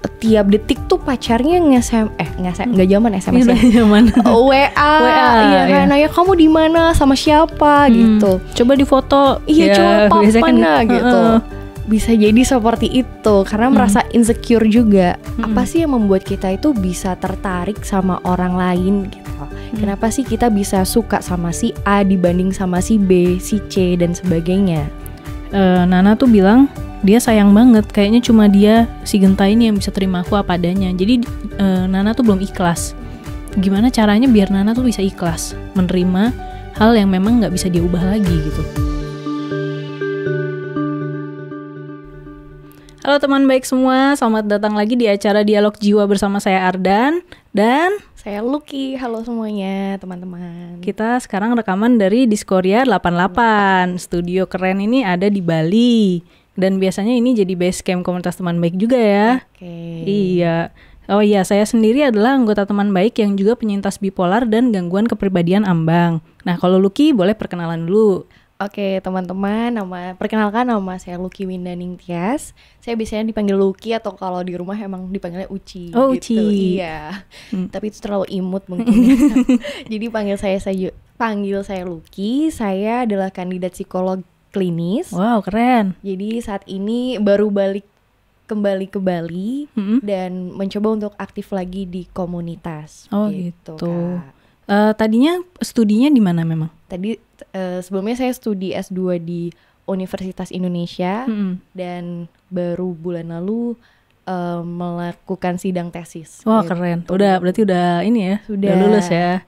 tiap detik tuh pacarnya nggak zaman SMS ya. Zaman. WA, iya kan, Naya kamu di mana sama siapa gitu. Coba difoto. Iya, coba biasanya papan gitu. Bisa jadi seperti itu karena merasa insecure juga. Apa sih yang membuat kita itu bisa tertarik sama orang lain gitu? Kenapa sih kita bisa suka sama si A dibanding sama si B, si C dan sebagainya? Nana tuh bilang dia sayang banget, kayaknya cuma dia si Genta ini yang bisa terima aku apa adanya. Jadi Nana tuh belum ikhlas. Gimana caranya biar Nana tuh bisa ikhlas menerima hal yang memang nggak bisa diubah lagi gitu. Halo teman baik semua, selamat datang lagi di acara Dialog Jiwa bersama saya Ardan dan saya Lucky. Halo semuanya teman-teman. Kita sekarang rekaman dari Diskoria 88. Studio keren ini ada di Bali. Dan biasanya ini jadi base camp komunitas teman baik juga ya. Oke. Iya. Oh iya, saya sendiri adalah anggota teman baik yang juga penyintas bipolar dan gangguan kepribadian ambang. Nah, kalau Lucky boleh perkenalan dulu. Oke teman-teman, perkenalkan nama saya Lucky Windaning Tias. Saya biasanya dipanggil Lucky atau kalau di rumah emang dipanggilnya Uci. Oh, gitu. Uci. Iya. Tapi itu terlalu imut mungkin. Jadi panggil saya Lucky. Saya adalah kandidat psikolog klinis. Wow, keren. Jadi saat ini baru kembali ke Bali dan mencoba untuk aktif lagi di komunitas. Oh gitu. Tadinya studinya di mana memang? Tadi sebelumnya saya studi S2 di Universitas Indonesia dan baru bulan lalu melakukan sidang tesis. Wah keren. Berarti udah ini ya? Udah lulus ya?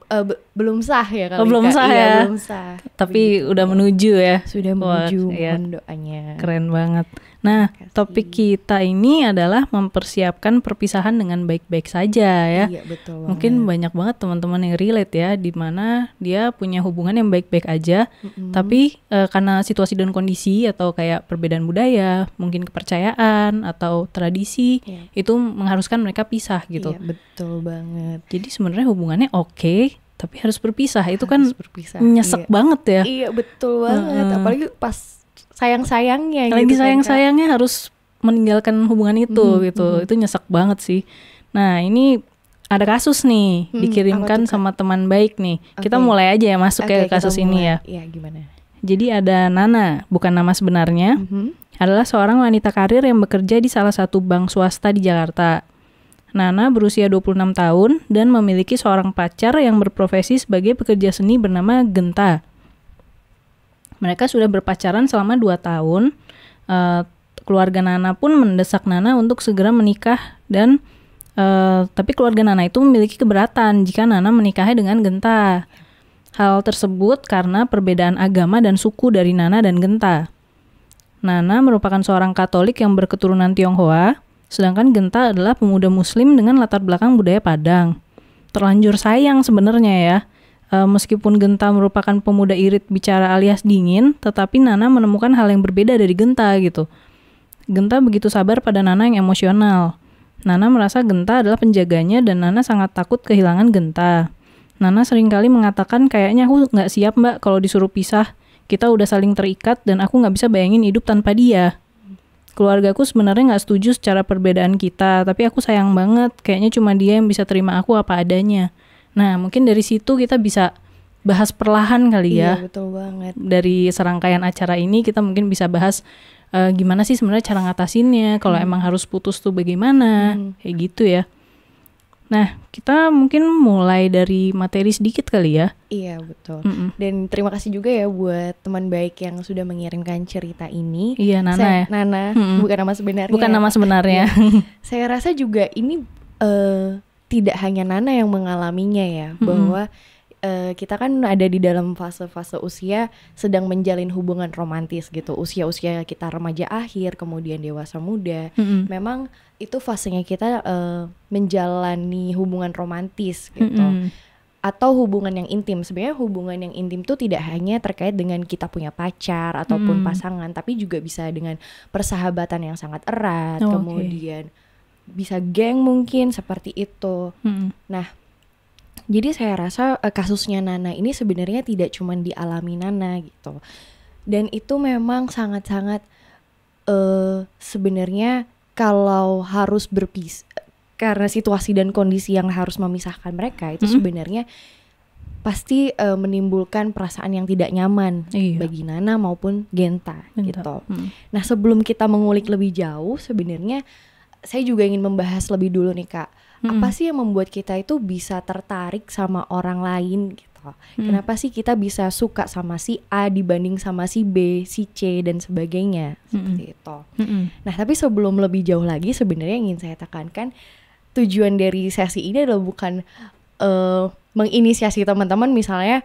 Belum sah ya kali. Belum sah ya? Belum sah. Tapi udah menuju ya? Sudah menuju, ya. mohon doanya. Keren banget. Nah, topik kita ini adalah mempersiapkan perpisahan dengan baik-baik saja ya. Iya, betul banget. Mungkin banyak banget teman-teman yang relate ya, di mana dia punya hubungan yang baik-baik aja, tapi karena situasi dan kondisi atau kayak perbedaan budaya, mungkin kepercayaan atau tradisi, itu mengharuskan mereka pisah gitu. Iya, betul banget. Jadi sebenarnya hubungannya oke, tapi harus berpisah. Itu kan nyesek banget ya. Iya, betul banget. Apalagi pas sayang-sayangnya lagi gitu sayang-sayangnya harus meninggalkan hubungan itu gitu. Itu nyesek banget sih. Nah, ini ada kasus nih dikirimkan sama teman baik nih. Kita mulai aja ya masuk ke kasus ini ya. Iya, gimana? Jadi ada Nana, bukan nama sebenarnya. Adalah seorang wanita karir yang bekerja di salah satu bank swasta di Jakarta. Nana berusia 26 tahun dan memiliki seorang pacar yang berprofesi sebagai pekerja seni bernama Genta. Mereka sudah berpacaran selama 2 tahun. Keluarga Nana pun mendesak Nana untuk segera menikah dan tapi keluarga Nana itu memiliki keberatan jika Nana menikahi dengan Genta. Hal tersebut karena perbedaan agama dan suku dari Nana dan Genta. Nana merupakan seorang Katolik yang berketurunan Tionghoa, sedangkan Genta adalah pemuda Muslim dengan latar belakang budaya Padang. Terlanjur sayang sebenarnya ya. Meskipun Genta merupakan pemuda irit bicara alias dingin, tetapi Nana menemukan hal yang berbeda dari Genta gitu. Genta begitu sabar pada Nana yang emosional. Nana merasa Genta adalah penjaganya dan Nana sangat takut kehilangan Genta. Nana seringkali mengatakan kayaknya aku nggak siap mbak kalau disuruh pisah. Kita udah saling terikat dan aku nggak bisa bayangin hidup tanpa dia. Keluargaku sebenarnya nggak setuju secara perbedaan kita, tapi aku sayang banget. Kayaknya cuma dia yang bisa terima aku apa adanya. Nah, mungkin dari situ kita bisa bahas perlahan kali ya. Iya, betul banget. Dari serangkaian acara ini kita mungkin bisa bahas gimana sih sebenarnya cara ngatasinnya. Kalau emang harus putus tuh bagaimana, kayak gitu ya. Nah, kita mungkin mulai dari materi sedikit kali ya. Iya, betul. Dan terima kasih juga ya buat teman baik yang sudah mengirimkan cerita ini. Iya, Nana Nana, bukan nama sebenarnya. Bukan nama sebenarnya. Saya rasa juga ini tidak hanya Nana yang mengalaminya ya, bahwa kita kan ada di dalam fase-fase usia sedang menjalin hubungan romantis gitu. Usia-usia kita remaja akhir, kemudian dewasa muda. Memang itu fasenya kita menjalani hubungan romantis gitu. Atau hubungan yang intim. Sebenarnya hubungan yang intim tuh tidak hanya terkait dengan kita punya pacar ataupun pasangan, tapi juga bisa dengan persahabatan yang sangat erat, kemudian bisa geng mungkin seperti itu. Nah, jadi saya rasa kasusnya Nana ini sebenarnya tidak cuma dialami Nana gitu. Dan itu memang sangat-sangat sebenarnya kalau harus berpisah karena situasi dan kondisi yang harus memisahkan mereka itu sebenarnya pasti menimbulkan perasaan yang tidak nyaman bagi Nana maupun Genta gitu. Nah, sebelum kita mengulik lebih jauh, sebenarnya saya juga ingin membahas lebih dulu nih Kak. Apa sih yang membuat kita itu bisa tertarik sama orang lain gitu? Kenapa sih kita bisa suka sama si A dibanding sama si B, si C dan sebagainya seperti itu. Nah, tapi sebelum lebih jauh lagi sebenarnya yang ingin saya tekankan, tujuan dari sesi ini adalah bukan menginisiasi teman-teman misalnya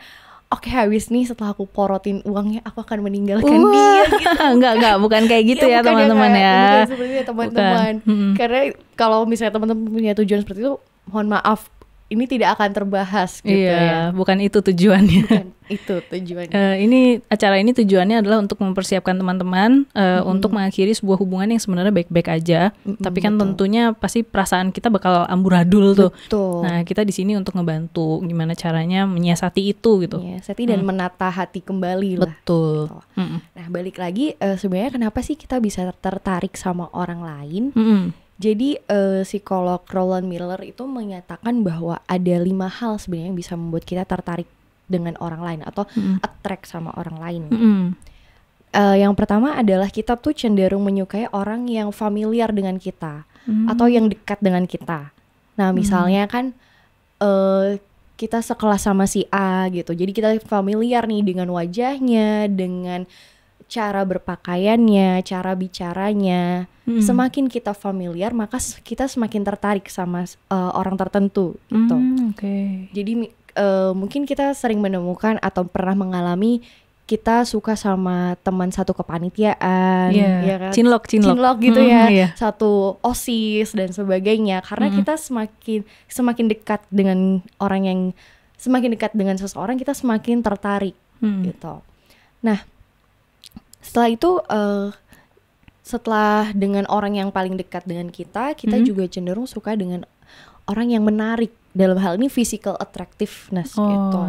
oke, habis nih setelah aku porotin uangnya aku akan meninggalkan dia gitu. Enggak, bukan kayak gitu ya teman-teman ya. Bukan seperti itu teman-teman. Karena kalau misalnya teman-teman punya tujuan seperti itu, mohon maaf, ini tidak akan terbahas gitu ya. Bukan itu tujuannya. Bukan itu tujuannya. Acara ini tujuannya adalah untuk mempersiapkan teman-teman untuk mengakhiri sebuah hubungan yang sebenarnya baik-baik aja. Tapi kan tentunya pasti perasaan kita bakal amburadul tuh. Betul. Nah, kita di sini untuk ngebantu gimana caranya menyiasati itu gitu. Menyiasati dan menata hati kembali lah. Betul. Gitu. Nah, balik lagi sebenarnya kenapa sih kita bisa tertarik sama orang lain? Jadi psikolog Roland Miller itu menyatakan bahwa ada 5 hal sebenarnya yang bisa membuat kita tertarik dengan orang lain atau attract sama orang lain. Yang pertama adalah kita tuh cenderung menyukai orang yang familiar dengan kita atau yang dekat dengan kita. Nah, misalnya kan kita sekelas sama si A gitu, jadi kita familiar nih dengan wajahnya, dengan cara berpakaiannya, cara bicaranya. Semakin kita familiar, maka kita semakin tertarik sama orang tertentu gitu. Jadi mungkin kita sering menemukan atau pernah mengalami kita suka sama teman satu kepanitiaan, ya kan? Cinlok gitu ya, satu OSIS dan sebagainya. Karena kita semakin dekat dengan orang yang semakin dekat dengan seseorang, kita semakin tertarik gitu. Nah, setelah itu setelah dengan orang yang paling dekat dengan kita juga cenderung suka dengan orang yang menarik. Dalam hal ini physical attractiveness gitu.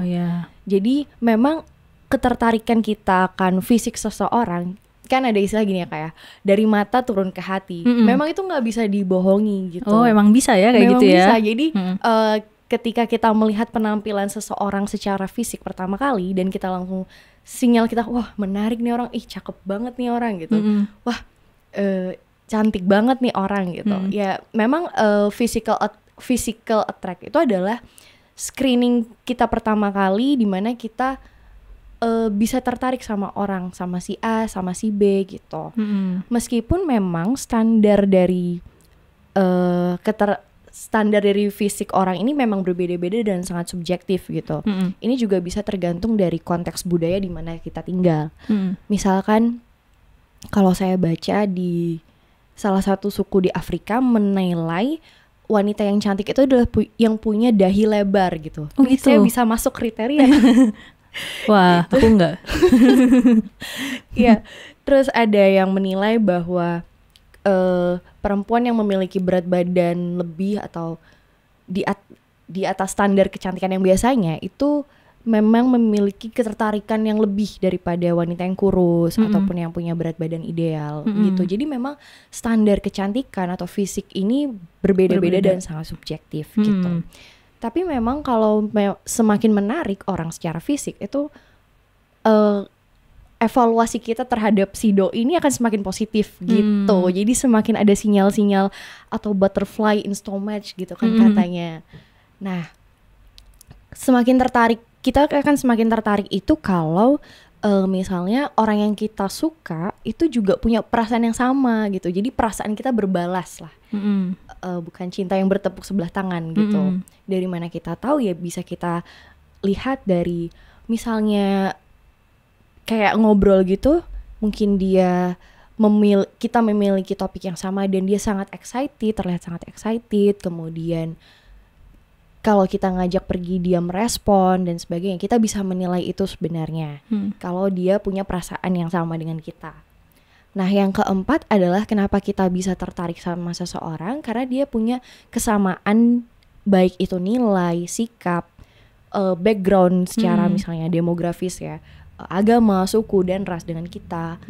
Jadi memang ketertarikan kita akan fisik seseorang, kan ada istilah gini ya kayak dari mata turun ke hati. Memang itu nggak bisa dibohongi gitu. Emang bisa ya kayak memang gitu ya. Bisa. Jadi ketika kita melihat penampilan seseorang secara fisik pertama kali dan kita langsung sinyal kita, wah menarik nih orang, cakep banget nih orang gitu, wah cantik banget nih orang gitu. Ya memang physical attract itu adalah screening kita pertama kali di mana kita bisa tertarik sama orang, sama si A, sama si B gitu. Meskipun memang standar dari standar dari fisik orang ini memang berbeda-beda dan sangat subjektif gitu. Ini juga bisa tergantung dari konteks budaya di mana kita tinggal. Misalkan kalau saya baca di salah satu suku di Afrika menilai wanita yang cantik itu adalah yang punya dahi lebar gitu. Ini saya bisa masuk kriteria. Wah, gitu. Aku enggak. Ya, terus ada yang menilai bahwa perempuan yang memiliki berat badan lebih atau di atas standar kecantikan yang biasanya itu memang memiliki ketertarikan yang lebih daripada wanita yang kurus ataupun yang punya berat badan ideal gitu. Jadi memang standar kecantikan atau fisik ini berbeda-beda dan sangat subjektif gitu. Tapi memang kalau semakin menarik orang secara fisik itu evaluasi kita terhadap si doi ini akan semakin positif gitu. Jadi semakin ada sinyal-sinyal atau butterfly in stomach gitu kan katanya. Nah, kita akan semakin tertarik itu kalau misalnya orang yang kita suka itu juga punya perasaan yang sama gitu. Jadi perasaan kita berbalas lah. Bukan cinta yang bertepuk sebelah tangan gitu. Dari mana kita tahu ya bisa kita lihat dari misalnya kayak ngobrol gitu, mungkin kita memiliki topik yang sama dan dia terlihat sangat excited, kemudian kalau kita ngajak pergi dia merespon dan sebagainya, kita bisa menilai itu sebenarnya kalau dia punya perasaan yang sama dengan kita. Nah, yang keempat adalah kenapa kita bisa tertarik sama seseorang, karena dia punya kesamaan baik itu nilai, sikap, background secara misalnya demografis ya, agama, suku, dan ras dengan kita.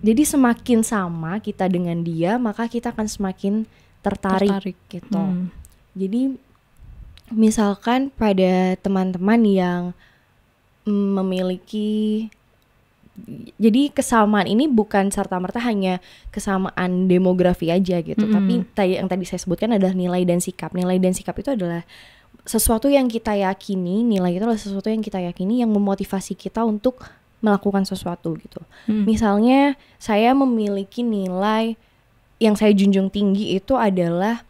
Jadi semakin sama kita dengan dia, maka kita akan semakin tertarik. Gitu. Jadi misalkan pada teman-teman yang memiliki, jadi kesamaan ini bukan serta-merta hanya kesamaan demografi aja gitu, tapi yang tadi saya sebutkan adalah nilai dan sikap. Nilai dan sikap itu adalah sesuatu yang kita yakini, nilai itu adalah sesuatu yang kita yakini yang memotivasi kita untuk melakukan sesuatu gitu. Misalnya saya memiliki nilai yang saya junjung tinggi itu adalah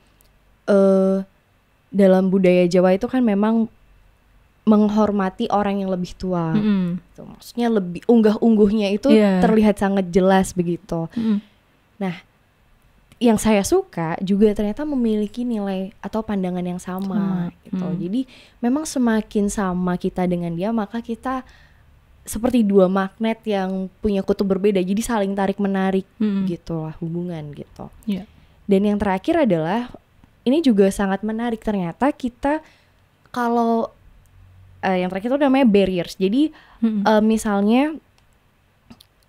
dalam budaya Jawa itu kan memang menghormati orang yang lebih tua. Gitu. Maksudnya lebih unggah-ungguhnya itu terlihat sangat jelas begitu. Nah, yang saya suka juga ternyata memiliki nilai atau pandangan yang sama gitu. Jadi memang semakin sama kita dengan dia, maka kita seperti dua magnet yang punya kutub berbeda. Jadi saling tarik-menarik gitu lah hubungan gitu. Dan yang terakhir adalah, ini juga sangat menarik, ternyata kita kalau yang terakhir itu namanya barriers. Jadi misalnya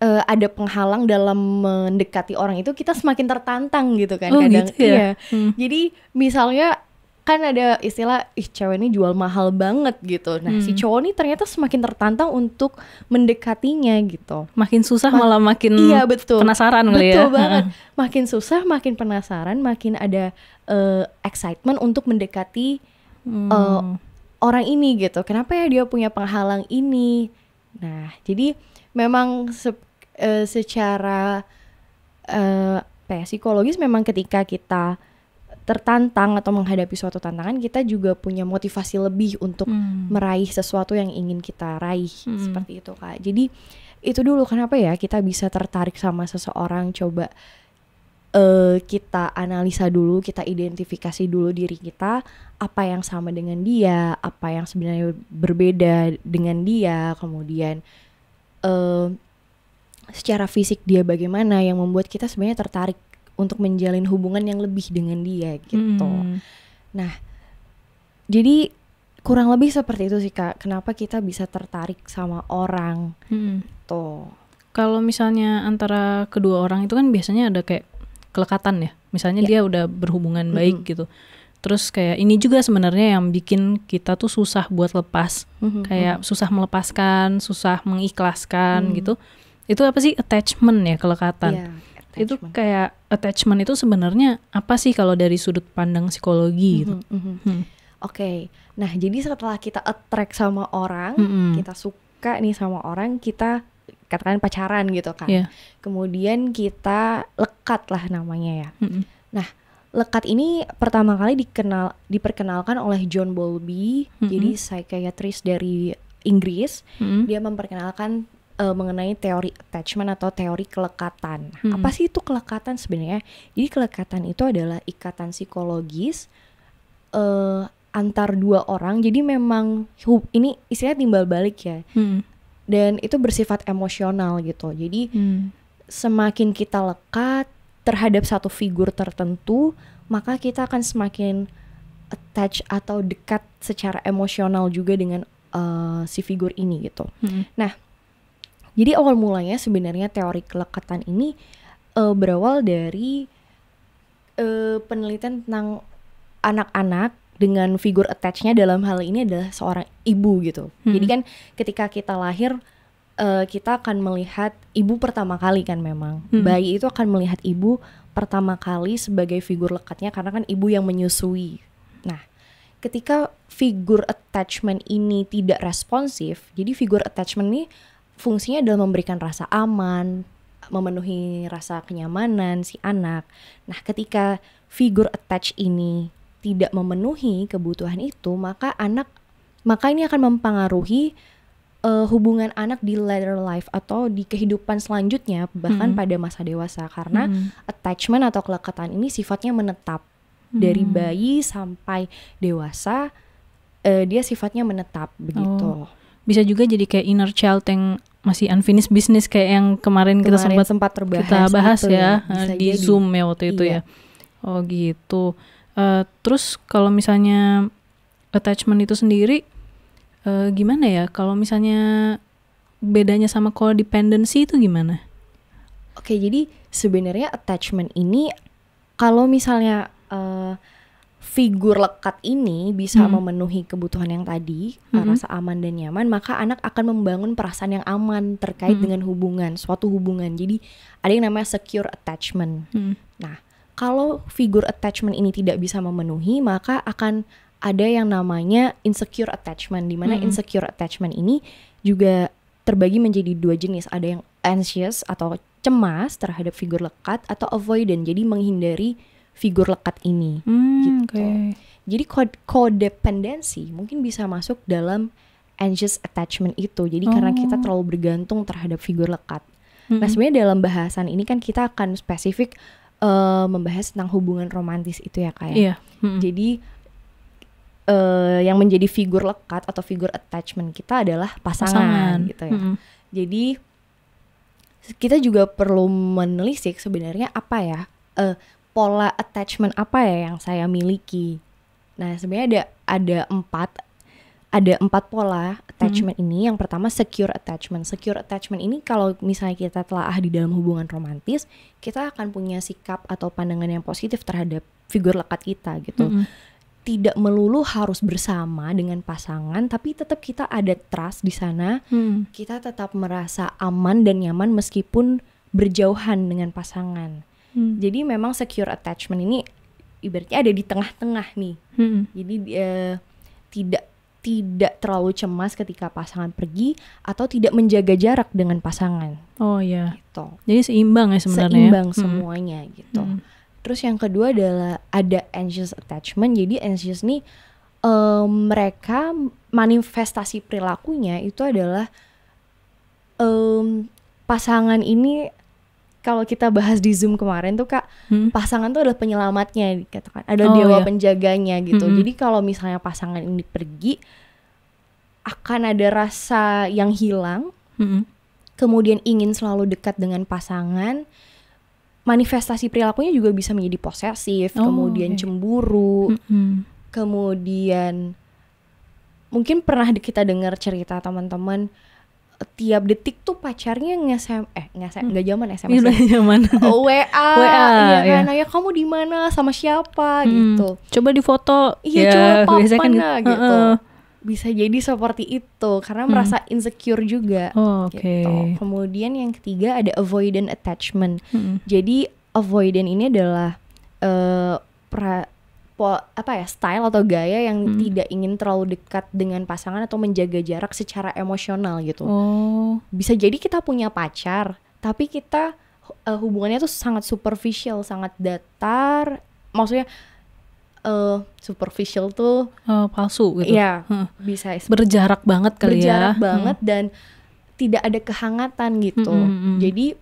ada penghalang dalam mendekati orang itu, kita semakin tertantang gitu kan kadang. Gitu ya? Jadi misalnya kan ada istilah, cewek ini jual mahal banget gitu. Nah si cowok ini ternyata semakin tertantang untuk mendekatinya gitu. Makin susah malah makin penasaran kali ya. Betul banget. Makin susah, makin penasaran, makin ada excitement untuk mendekati orang ini gitu. Kenapa ya dia punya penghalang ini? Nah jadi memang secara psikologis memang ketika kita tertantang atau menghadapi suatu tantangan, kita juga punya motivasi lebih untuk meraih sesuatu yang ingin kita raih. Seperti itu Kak. Jadi itu dulu kenapa ya kita bisa tertarik sama seseorang. Coba kita analisa dulu, kita identifikasi dulu diri kita, apa yang sama dengan dia, apa yang sebenarnya berbeda dengan dia, kemudian secara fisik dia bagaimana yang membuat kita sebenarnya tertarik untuk menjalin hubungan yang lebih dengan dia gitu. Nah, jadi kurang lebih seperti itu sih Kak. Kenapa kita bisa tertarik sama orang tuh. Kalau misalnya antara kedua orang itu kan biasanya ada kayak kelekatan ya. Misalnya dia udah berhubungan baik gitu. Terus kayak ini juga sebenarnya yang bikin kita tuh susah buat lepas. Kayak susah melepaskan, susah mengikhlaskan gitu. Itu apa sih? Attachment ya, kelekatan. Itu kayak attachment itu sebenarnya apa sih kalau dari sudut pandang psikologi gitu? Oke. Nah, jadi setelah kita attract sama orang, kita suka nih sama orang, kita katakan pacaran gitu kan. Kemudian kita lekat lah namanya ya. Nah, lekat ini pertama kali diperkenalkan oleh John Bowlby, jadi psikiatris dari Inggris. Dia memperkenalkan mengenai teori attachment atau teori kelekatan. Apa sih itu kelekatan sebenarnya? Jadi kelekatan itu adalah ikatan psikologis antar dua orang. Jadi memang ini istilahnya timbal balik ya. Dan itu bersifat emosional gitu. Jadi semakin kita lekat terhadap satu figur tertentu, maka kita akan semakin attach atau dekat secara emosional juga dengan si figur ini gitu. Nah, jadi awal mulanya sebenarnya teori kelekatan ini berawal dari penelitian tentang anak-anak dengan figur attach-nya, dalam hal ini adalah seorang ibu gitu. Jadi kan ketika kita lahir kita akan melihat ibu pertama kali kan memang. Bayi itu akan melihat ibu pertama kali sebagai figur lekatnya karena kan ibu yang menyusui. Nah, ketika figur attachment ini tidak responsif, jadi figur attachment ini fungsinya adalah memberikan rasa aman, memenuhi rasa kenyamanan si anak. Nah, ketika figur attach ini tidak memenuhi kebutuhan itu, maka ini akan mempengaruhi hubungan anak di later life atau di kehidupan selanjutnya, bahkan pada masa dewasa, karena attachment atau kelekatan ini sifatnya menetap. Dari bayi sampai dewasa dia sifatnya menetap begitu. Bisa juga jadi kayak inner child yang masih unfinished business kayak yang kemarin kita sempat bahas ya di jadi. Zoom ya waktu itu ya. Oh gitu. Terus kalau misalnya attachment itu sendiri gimana ya? Kalau misalnya bedanya sama codependency itu gimana? Oke, jadi sebenarnya attachment ini kalau misalnya figur lekat ini bisa memenuhi kebutuhan yang tadi, rasa aman dan nyaman, maka anak akan membangun perasaan yang aman terkait dengan hubungan, suatu hubungan. Jadi ada yang namanya secure attachment. Nah, kalau figur attachment ini tidak bisa memenuhi, maka akan ada yang namanya insecure attachment, di mana insecure attachment ini juga terbagi menjadi 2 jenis. Ada yang anxious atau cemas terhadap figur lekat, atau avoidant, jadi menghindari figur lekat ini gitu. Okay. Jadi codependency mungkin bisa masuk dalam anxious attachment itu. Jadi karena kita terlalu bergantung terhadap figur lekat. Nah, sebenarnya dalam bahasan ini kan kita akan spesifik membahas tentang hubungan romantis itu ya, Kak. Iya. Jadi yang menjadi figur lekat atau figur attachment kita adalah pasangan. Gitu ya. Jadi kita juga perlu menelisik sebenarnya apa ya pola attachment apa ya yang saya miliki. Nah, sebenarnya ada empat pola attachment ini. Yang pertama secure attachment. Secure attachment ini kalau misalnya kita telaah di dalam hubungan romantis, kita akan punya sikap atau pandangan yang positif terhadap figur lekat kita gitu. Tidak melulu harus bersama dengan pasangan, tapi tetap kita ada trust di sana. Kita tetap merasa aman dan nyaman meskipun berjauhan dengan pasangan. Jadi memang secure attachment ini ibaratnya ada di tengah-tengah nih. Jadi tidak terlalu cemas ketika pasangan pergi atau tidak menjaga jarak dengan pasangan. Oh iya. Gitu. Jadi seimbang ya sebenarnya. Seimbang semuanya gitu. Terus yang kedua adalah ada anxious attachment. Jadi anxious nih mereka manifestasi perilakunya itu adalah pasangan ini. Kalau kita bahas di Zoom kemarin tuh Kak, pasangan tuh adalah penyelamatnya dikatakan, ada dewa penjaganya gitu. Jadi kalau misalnya pasangan ini pergi, akan ada rasa yang hilang, kemudian ingin selalu dekat dengan pasangan. Manifestasi perilakunya juga bisa menjadi posesif, kemudian cemburu, kemudian mungkin pernah kita dengar cerita teman-teman, tiap detik tuh pacarnya nggak zaman SMS WA ya kan, ya kamu di mana sama siapa gitu, coba di foto coba papa kan gitu. Bisa jadi seperti itu karena merasa insecure juga gitu. Kemudian yang ketiga ada avoidant attachment. Jadi avoidant ini adalah style atau gaya yang tidak ingin terlalu dekat dengan pasangan atau menjaga jarak secara emosional gitu. Bisa jadi kita punya pacar, tapi kita hubungannya tuh sangat superficial, sangat datar. Maksudnya superficial tuh palsu gitu. Iya, bisa berjarak banget kali berjarak banget dan tidak ada kehangatan gitu. Jadi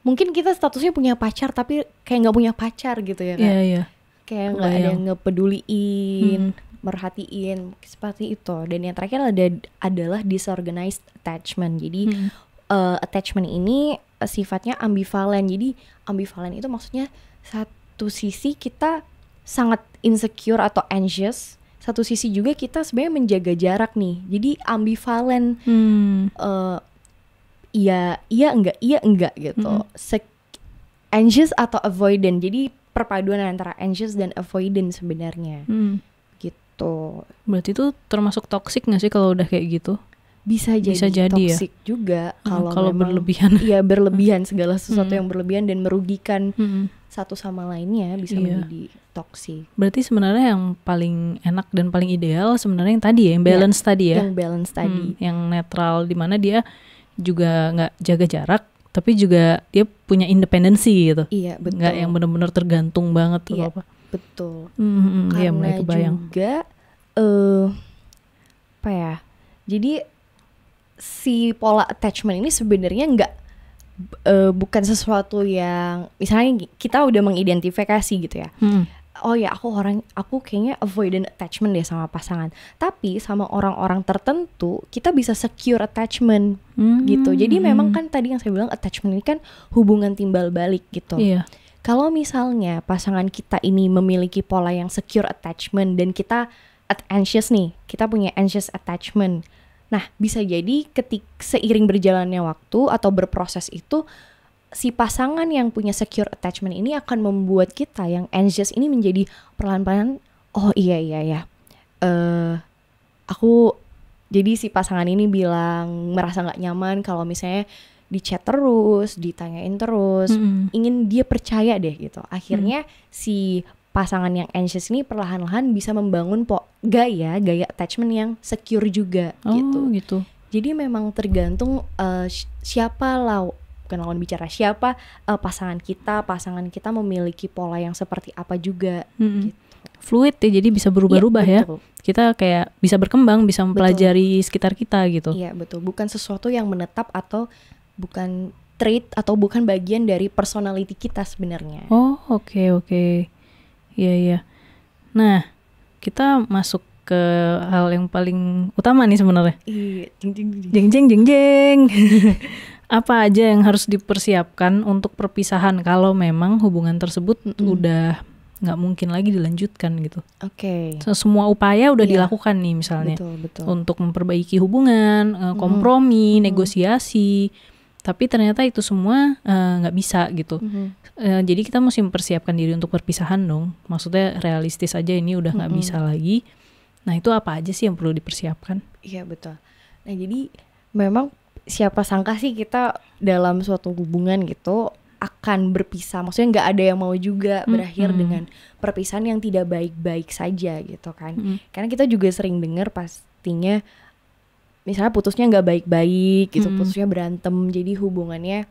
mungkin kita statusnya punya pacar tapi kayak nggak punya pacar gitu ya kan. Iya. Kayak nggak ada yang ngepeduliin, merhatiin seperti itu. Dan yang terakhir adalah disorganized attachment. Jadi attachment ini sifatnya ambivalen. Jadi ambivalen itu maksudnya satu sisi kita sangat insecure atau anxious, satu sisi juga kita sebenarnya menjaga jarak nih. Jadi ambivalen, iya enggak gitu. Anxious atau avoidant. Jadi perpaduan antara anxious dan avoidant sebenarnya. Gitu. Berarti itu termasuk toxic nggak sih kalau udah kayak gitu? Bisa jadi toxic ya? Juga kalau berlebihan. Iya, berlebihan, segala sesuatu yang berlebihan dan merugikan satu sama lainnya bisa menjadi toxic. Berarti sebenarnya yang paling enak dan paling ideal sebenarnya yang tadi ya, yang balance tadi ya. Yang balance tadi. Yang netral, di mana dia juga nggak jaga jarak, tapi juga dia punya independensi gitu. Iya, betul. Nggak yang benar-benar tergantung banget tuh apa. Betul. Karena juga apa ya? Jadi si pola attachment ini sebenarnya bukan sesuatu yang misalnya kita udah mengidentifikasi gitu ya. Oh ya, aku kayaknya avoidant attachment deh sama pasangan. Tapi sama orang-orang tertentu kita bisa secure attachment gitu. Jadi memang kan tadi yang saya bilang attachment ini kan hubungan timbal balik gitu. Iya. Kalau misalnya pasangan kita ini memiliki pola yang secure attachment dan kita anxious nih, kita punya anxious attachment. Nah, bisa jadi seiring berjalannya waktu atau berproses itu si pasangan yang punya secure attachment ini akan membuat kita yang anxious ini menjadi perlahan-lahan, oh iya aku, jadi si pasangan ini bilang merasa gak nyaman kalau misalnya di chat terus, ditanyain terus, ingin dia percaya deh gitu. Akhirnya si pasangan yang anxious ini perlahan-lahan bisa membangun gaya attachment yang secure juga gitu. Jadi memang tergantung siapa pasangan kita memiliki pola yang seperti apa juga gitu. Fluid ya, jadi bisa berubah-ubah ya. Kita kayak bisa berkembang, bisa mempelajari sekitar kita gitu. Iya betul, bukan sesuatu yang menetap atau bukan trait atau bukan bagian dari personality kita sebenarnya. Oh oke. Iya. Nah, kita masuk ke hal yang paling utama nih sebenarnya. Iya, jeng. Apa aja yang harus dipersiapkan untuk perpisahan kalau memang hubungan tersebut udah nggak mungkin lagi dilanjutkan gitu? Oke. Semua upaya udah dilakukan nih misalnya. Betul. Untuk memperbaiki hubungan, kompromi, negosiasi. Tapi ternyata itu semua nggak bisa gitu. Jadi kita mesti mempersiapkan diri untuk perpisahan dong. Maksudnya realistis aja ini udah nggak bisa lagi. Nah itu apa aja sih yang perlu dipersiapkan? Iya betul. Nah jadi memang siapa sangka sih kita dalam suatu hubungan gitu akan berpisah. Maksudnya nggak ada yang mau juga berakhir dengan perpisahan yang tidak baik-baik saja gitu kan. Karena kita juga sering dengar pastinya misalnya putusnya nggak baik-baik gitu, putusnya berantem, jadi hubungannya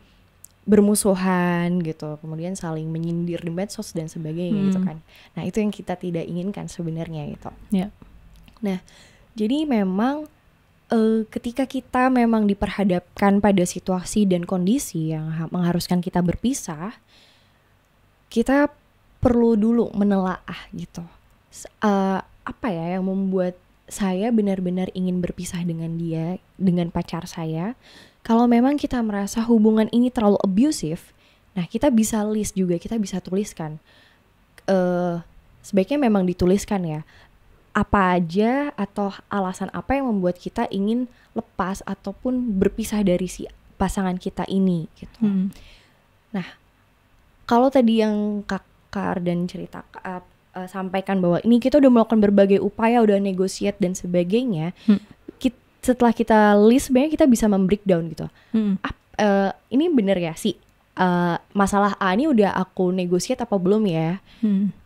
bermusuhan gitu, kemudian saling menyindir di medsos dan sebagainya gitu kan. Nah itu yang kita tidak inginkan sebenarnya gitu. Nah jadi memang ketika kita memang diperhadapkan pada situasi dan kondisi yang mengharuskan kita berpisah, kita perlu dulu menelaah gitu. Apa ya yang membuat saya benar-benar ingin berpisah dengan dia, dengan pacar saya. Kalau memang kita merasa hubungan ini terlalu abusive, nah kita bisa list juga, kita bisa tuliskan. Sebaiknya memang dituliskan ya, apa aja atau alasan apa yang membuat kita ingin lepas ataupun berpisah dari si pasangan kita ini gitu. Nah, kalau tadi yang Kak Ardan cerita sampaikan bahwa ini kita udah melakukan berbagai upaya, udah negosiat dan sebagainya. Setelah kita list sebenarnya kita bisa membreakdown gitu. Ini bener ya sih masalah A ini udah aku negosiat apa belum ya?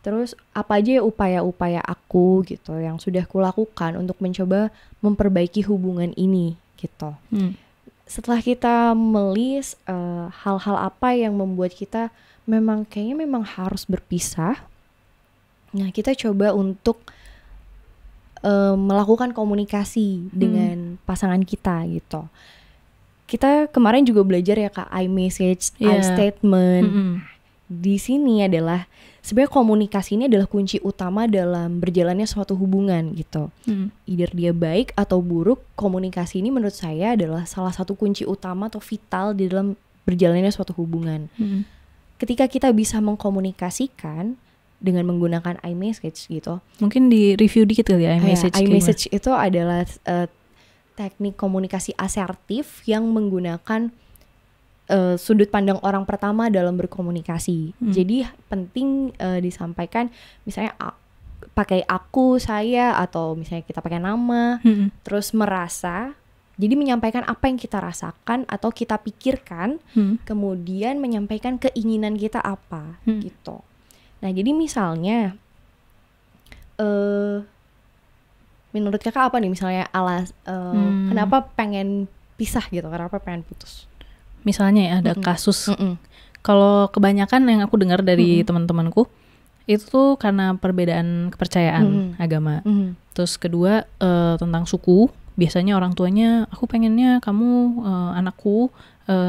Terus apa aja ya upaya-upaya aku gitu yang sudah kulakukan untuk mencoba memperbaiki hubungan ini gitu. Setelah kita melis hal-hal apa yang membuat kita kayaknya memang harus berpisah. Nah kita coba untuk melakukan komunikasi dengan pasangan kita gitu. Kita kemarin juga belajar ya Kak, iMessage, iStatement. Di sini adalah sebenarnya komunikasi ini adalah kunci utama dalam berjalannya suatu hubungan gitu. Either dia baik atau buruk, komunikasi ini menurut saya adalah salah satu kunci utama atau vital di dalam berjalannya suatu hubungan. Ketika kita bisa mengkomunikasikan dengan menggunakan iMessage gitu. Mungkin di review dikit kali ya iMessage. iMessage itu adalah teknik komunikasi asertif yang menggunakan sudut pandang orang pertama dalam berkomunikasi. Jadi penting disampaikan misalnya pakai aku, saya, atau misalnya kita pakai nama, terus merasa. Jadi menyampaikan apa yang kita rasakan atau kita pikirkan, kemudian menyampaikan keinginan kita apa gitu. Nah jadi misalnya menurut kakak apa nih misalnya kenapa pengen pisah gitu, kenapa pengen putus? Misalnya ya ada kasus, kalau kebanyakan yang aku dengar dari teman-temanku itu tuh karena perbedaan kepercayaan agama. Terus kedua tentang suku, biasanya orang tuanya aku pengennya kamu anakku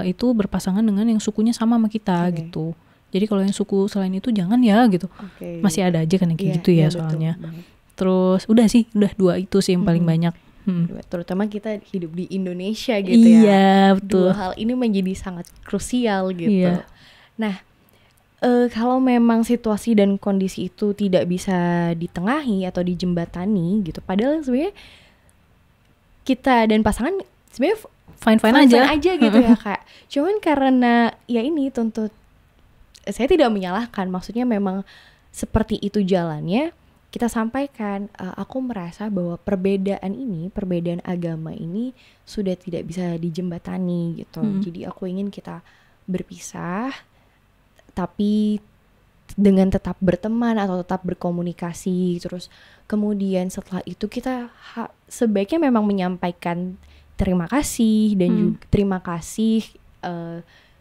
itu berpasangan dengan yang sukunya sama kita gitu. Jadi kalau yang suku selain itu jangan ya gitu. Masih ada aja kan yang kayak gitu ya soalnya. Terus udah dua itu sih yang paling banyak. Terutama kita hidup di Indonesia gitu ya. Iya betul. Dua hal ini menjadi sangat krusial gitu. Nah kalau memang situasi dan kondisi itu tidak bisa ditengahi atau dijembatani gitu. Padahal sebenarnya kita dan pasangan sebenarnya fine-fine aja gitu ya Kak. Cuman karena ya ini saya tidak menyalahkan, maksudnya memang seperti itu jalannya. Kita sampaikan, aku merasa bahwa perbedaan agama ini sudah tidak bisa dijembatani gitu. Jadi aku ingin kita berpisah, tapi dengan tetap berteman atau tetap berkomunikasi. Terus kemudian setelah itu kita sebaiknya memang menyampaikan terima kasih dan juga terima kasih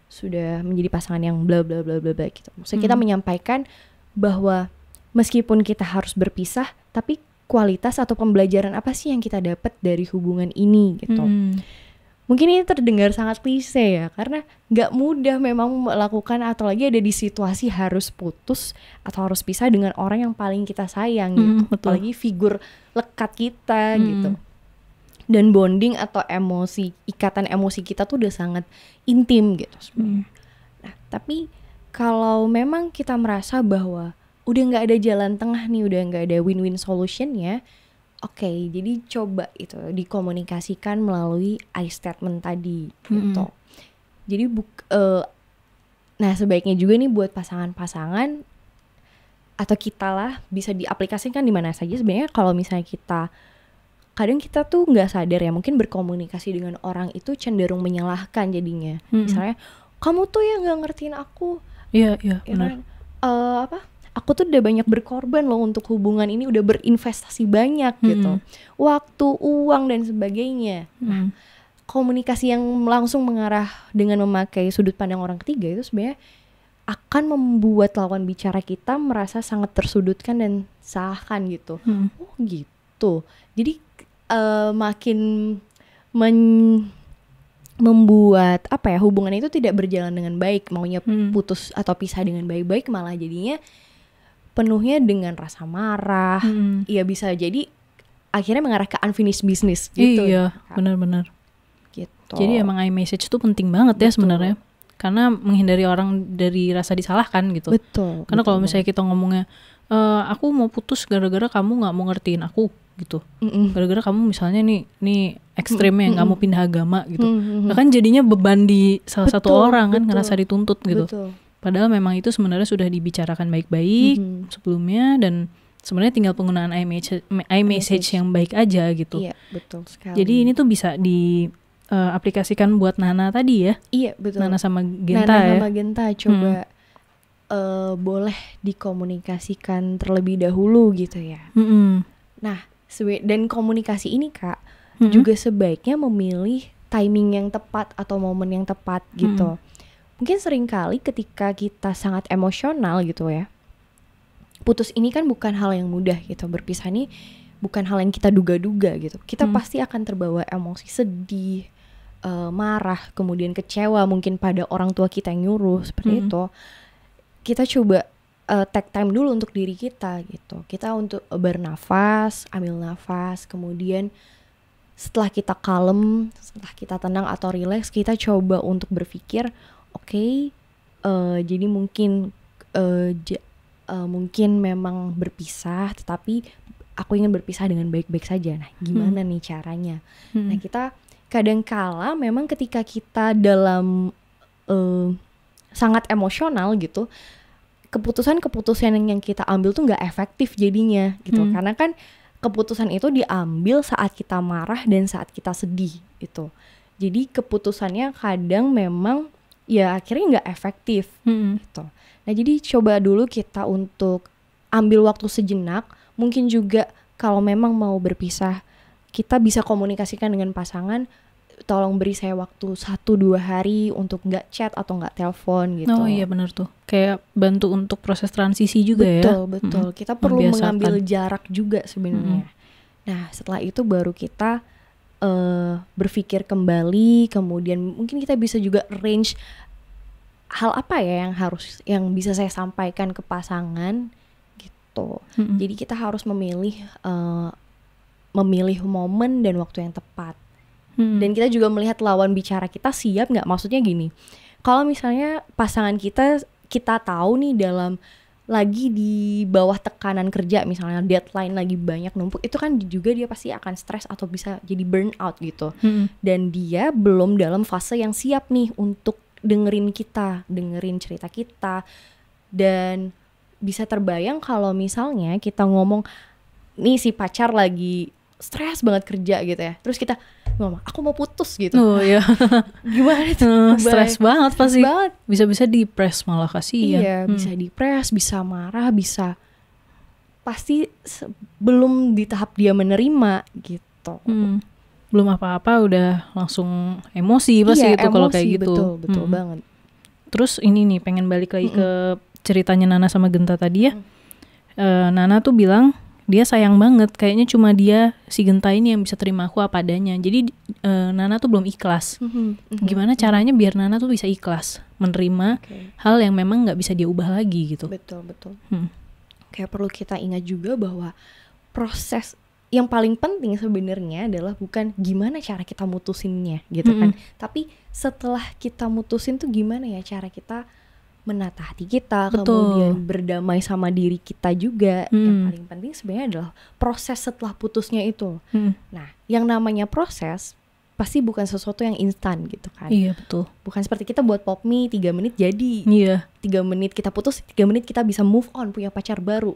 sudah menjadi pasangan yang bla bla bla bla gitu. Maksudnya kita menyampaikan bahwa meskipun kita harus berpisah, tapi kualitas atau pembelajaran apa sih yang kita dapat dari hubungan ini gitu. Mungkin ini terdengar sangat klise ya, karena nggak mudah memang melakukan atau lagi ada di situasi harus putus atau harus pisah dengan orang yang paling kita sayang gitu. Betul. Apalagi figur lekat kita gitu. Dan bonding atau ikatan emosi kita tuh udah sangat intim gitu sebenarnya. Nah, tapi kalau memang kita merasa bahwa udah nggak ada jalan tengah nih, udah nggak ada win-win solutionnya, oke, jadi coba itu dikomunikasikan melalui I statement tadi gitu. Jadi nah sebaiknya juga nih buat pasangan-pasangan atau kita lah bisa diaplikasikan di mana saja sebenarnya. Kalau misalnya kadang kita tuh nggak sadar ya, mungkin berkomunikasi dengan orang itu cenderung menyalahkan jadinya. Misalnya kamu tuh yang nggak ngertiin aku. Iya benar. Aku tuh udah banyak berkorban loh untuk hubungan ini, udah berinvestasi banyak gitu, waktu, uang dan sebagainya. Nah, komunikasi yang langsung mengarah dengan memakai sudut pandang orang ketiga itu sebenarnya akan membuat lawan bicara kita merasa sangat tersudutkan dan salahkan gitu. Oh gitu. Jadi makin membuat hubungan itu tidak berjalan dengan baik, maunya putus atau pisah dengan baik-baik, malah jadinya penuhnya dengan rasa marah. Ya bisa jadi akhirnya mengarah ke unfinished business gitu. Iya, benar-benar. Gitu. Jadi emang iMessage itu penting banget ya sebenarnya. Karena menghindari orang dari rasa disalahkan gitu. Betul. Karena kalau misalnya kita ngomongnya aku mau putus gara-gara kamu nggak mau ngertiin aku gitu. Gara-gara kamu misalnya nih ekstrimnya nggak mau pindah agama gitu. Nah, kan jadinya beban di salah satu orang kan, ngerasa dituntut gitu. Betul. Padahal memang itu sebenarnya sudah dibicarakan baik-baik sebelumnya, dan sebenarnya tinggal penggunaan iMessage yang baik aja gitu. Iya, betul sekali. Jadi ini tuh bisa diaplikasikan buat Nana tadi ya. Iya, betul. Nana sama Genta Nana sama Genta coba boleh dikomunikasikan terlebih dahulu gitu ya. Nah, dan komunikasi ini Kak juga sebaiknya memilih timing yang tepat atau momen yang tepat gitu. Mungkin seringkali ketika kita sangat emosional gitu ya, putus ini kan bukan hal yang mudah gitu. Berpisah ini bukan hal yang kita duga-duga gitu. Kita pasti akan terbawa emosi sedih, marah, kemudian kecewa mungkin pada orang tua kita yang nyuruh seperti itu. Kita coba take time dulu untuk diri kita gitu. Kita untuk bernafas, ambil nafas, kemudian setelah kita kalem, setelah kita tenang atau relax, kita coba untuk berpikir, oke, jadi mungkin mungkin memang berpisah, tetapi aku ingin berpisah dengan baik-baik saja. Nah, gimana nih caranya? Nah, kita kadangkala memang ketika kita dalam sangat emosional gitu, keputusan yang kita ambil tuh nggak efektif jadinya gitu. Karena kan keputusan itu diambil saat kita marah dan saat kita sedih gitu. Jadi keputusannya kadang memang ya akhirnya nggak efektif gitu. Nah, jadi coba dulu kita untuk ambil waktu sejenak. Mungkin juga kalau memang mau berpisah, kita bisa komunikasikan dengan pasangan, tolong beri saya waktu 1-2 hari untuk nggak chat atau nggak telepon gitu. Oh iya benar tuh. Kayak bantu untuk proses transisi juga ya. Betul. Kita perlu mengambil jarak juga sebenarnya. Nah, setelah itu baru kita berpikir kembali, kemudian mungkin kita bisa juga arrange hal apa ya yang bisa saya sampaikan ke pasangan gitu. Jadi kita harus memilih momen dan waktu yang tepat. Dan kita juga melihat lawan bicara kita siap nggak. Maksudnya gini, kalau misalnya pasangan kita tahu nih dalam lagi di bawah tekanan kerja, misalnya deadline lagi banyak numpuk, itu kan juga dia pasti akan stres atau bisa jadi burnout gitu. Dan dia belum dalam fase yang siap nih untuk dengerin kita, dengerin cerita kita. Dan bisa terbayang kalau misalnya kita ngomong, nih si pacar lagi stres banget kerja gitu ya, terus kita ngomong aku mau putus gitu. Oh iya. Gimana tuh? Stres banget pasti. Banget. Bisa-bisa depres malah, kasihan. Iya, bisa depres, bisa marah, bisa pasti belum di tahap dia menerima gitu. Belum apa-apa udah langsung emosi pasti itu kalau kayak gitu. Betul banget. Terus ini nih, pengen balik lagi ke ceritanya Nana sama Genta tadi ya. Nana tuh bilang dia sayang banget, kayaknya cuma dia, si Genta ini yang bisa terima aku apa adanya. Jadi Nana tuh belum ikhlas. Gimana caranya biar Nana tuh bisa ikhlas menerima hal yang memang nggak bisa dia ubah lagi gitu. Betul. Kayak perlu kita ingat juga bahwa proses yang paling penting sebenarnya adalah bukan gimana cara kita mutusinnya gitu kan, tapi setelah kita mutusin tuh gimana ya cara kita menata hati kita, kemudian berdamai sama diri kita juga. Yang paling penting sebenarnya adalah proses setelah putusnya itu. Nah, yang namanya proses pasti bukan sesuatu yang instan gitu kan. Iya, betul. Bukan seperti kita buat pop mie 3 menit jadi. Iya. 3 menit kita putus, 3 menit kita bisa move on, punya pacar baru.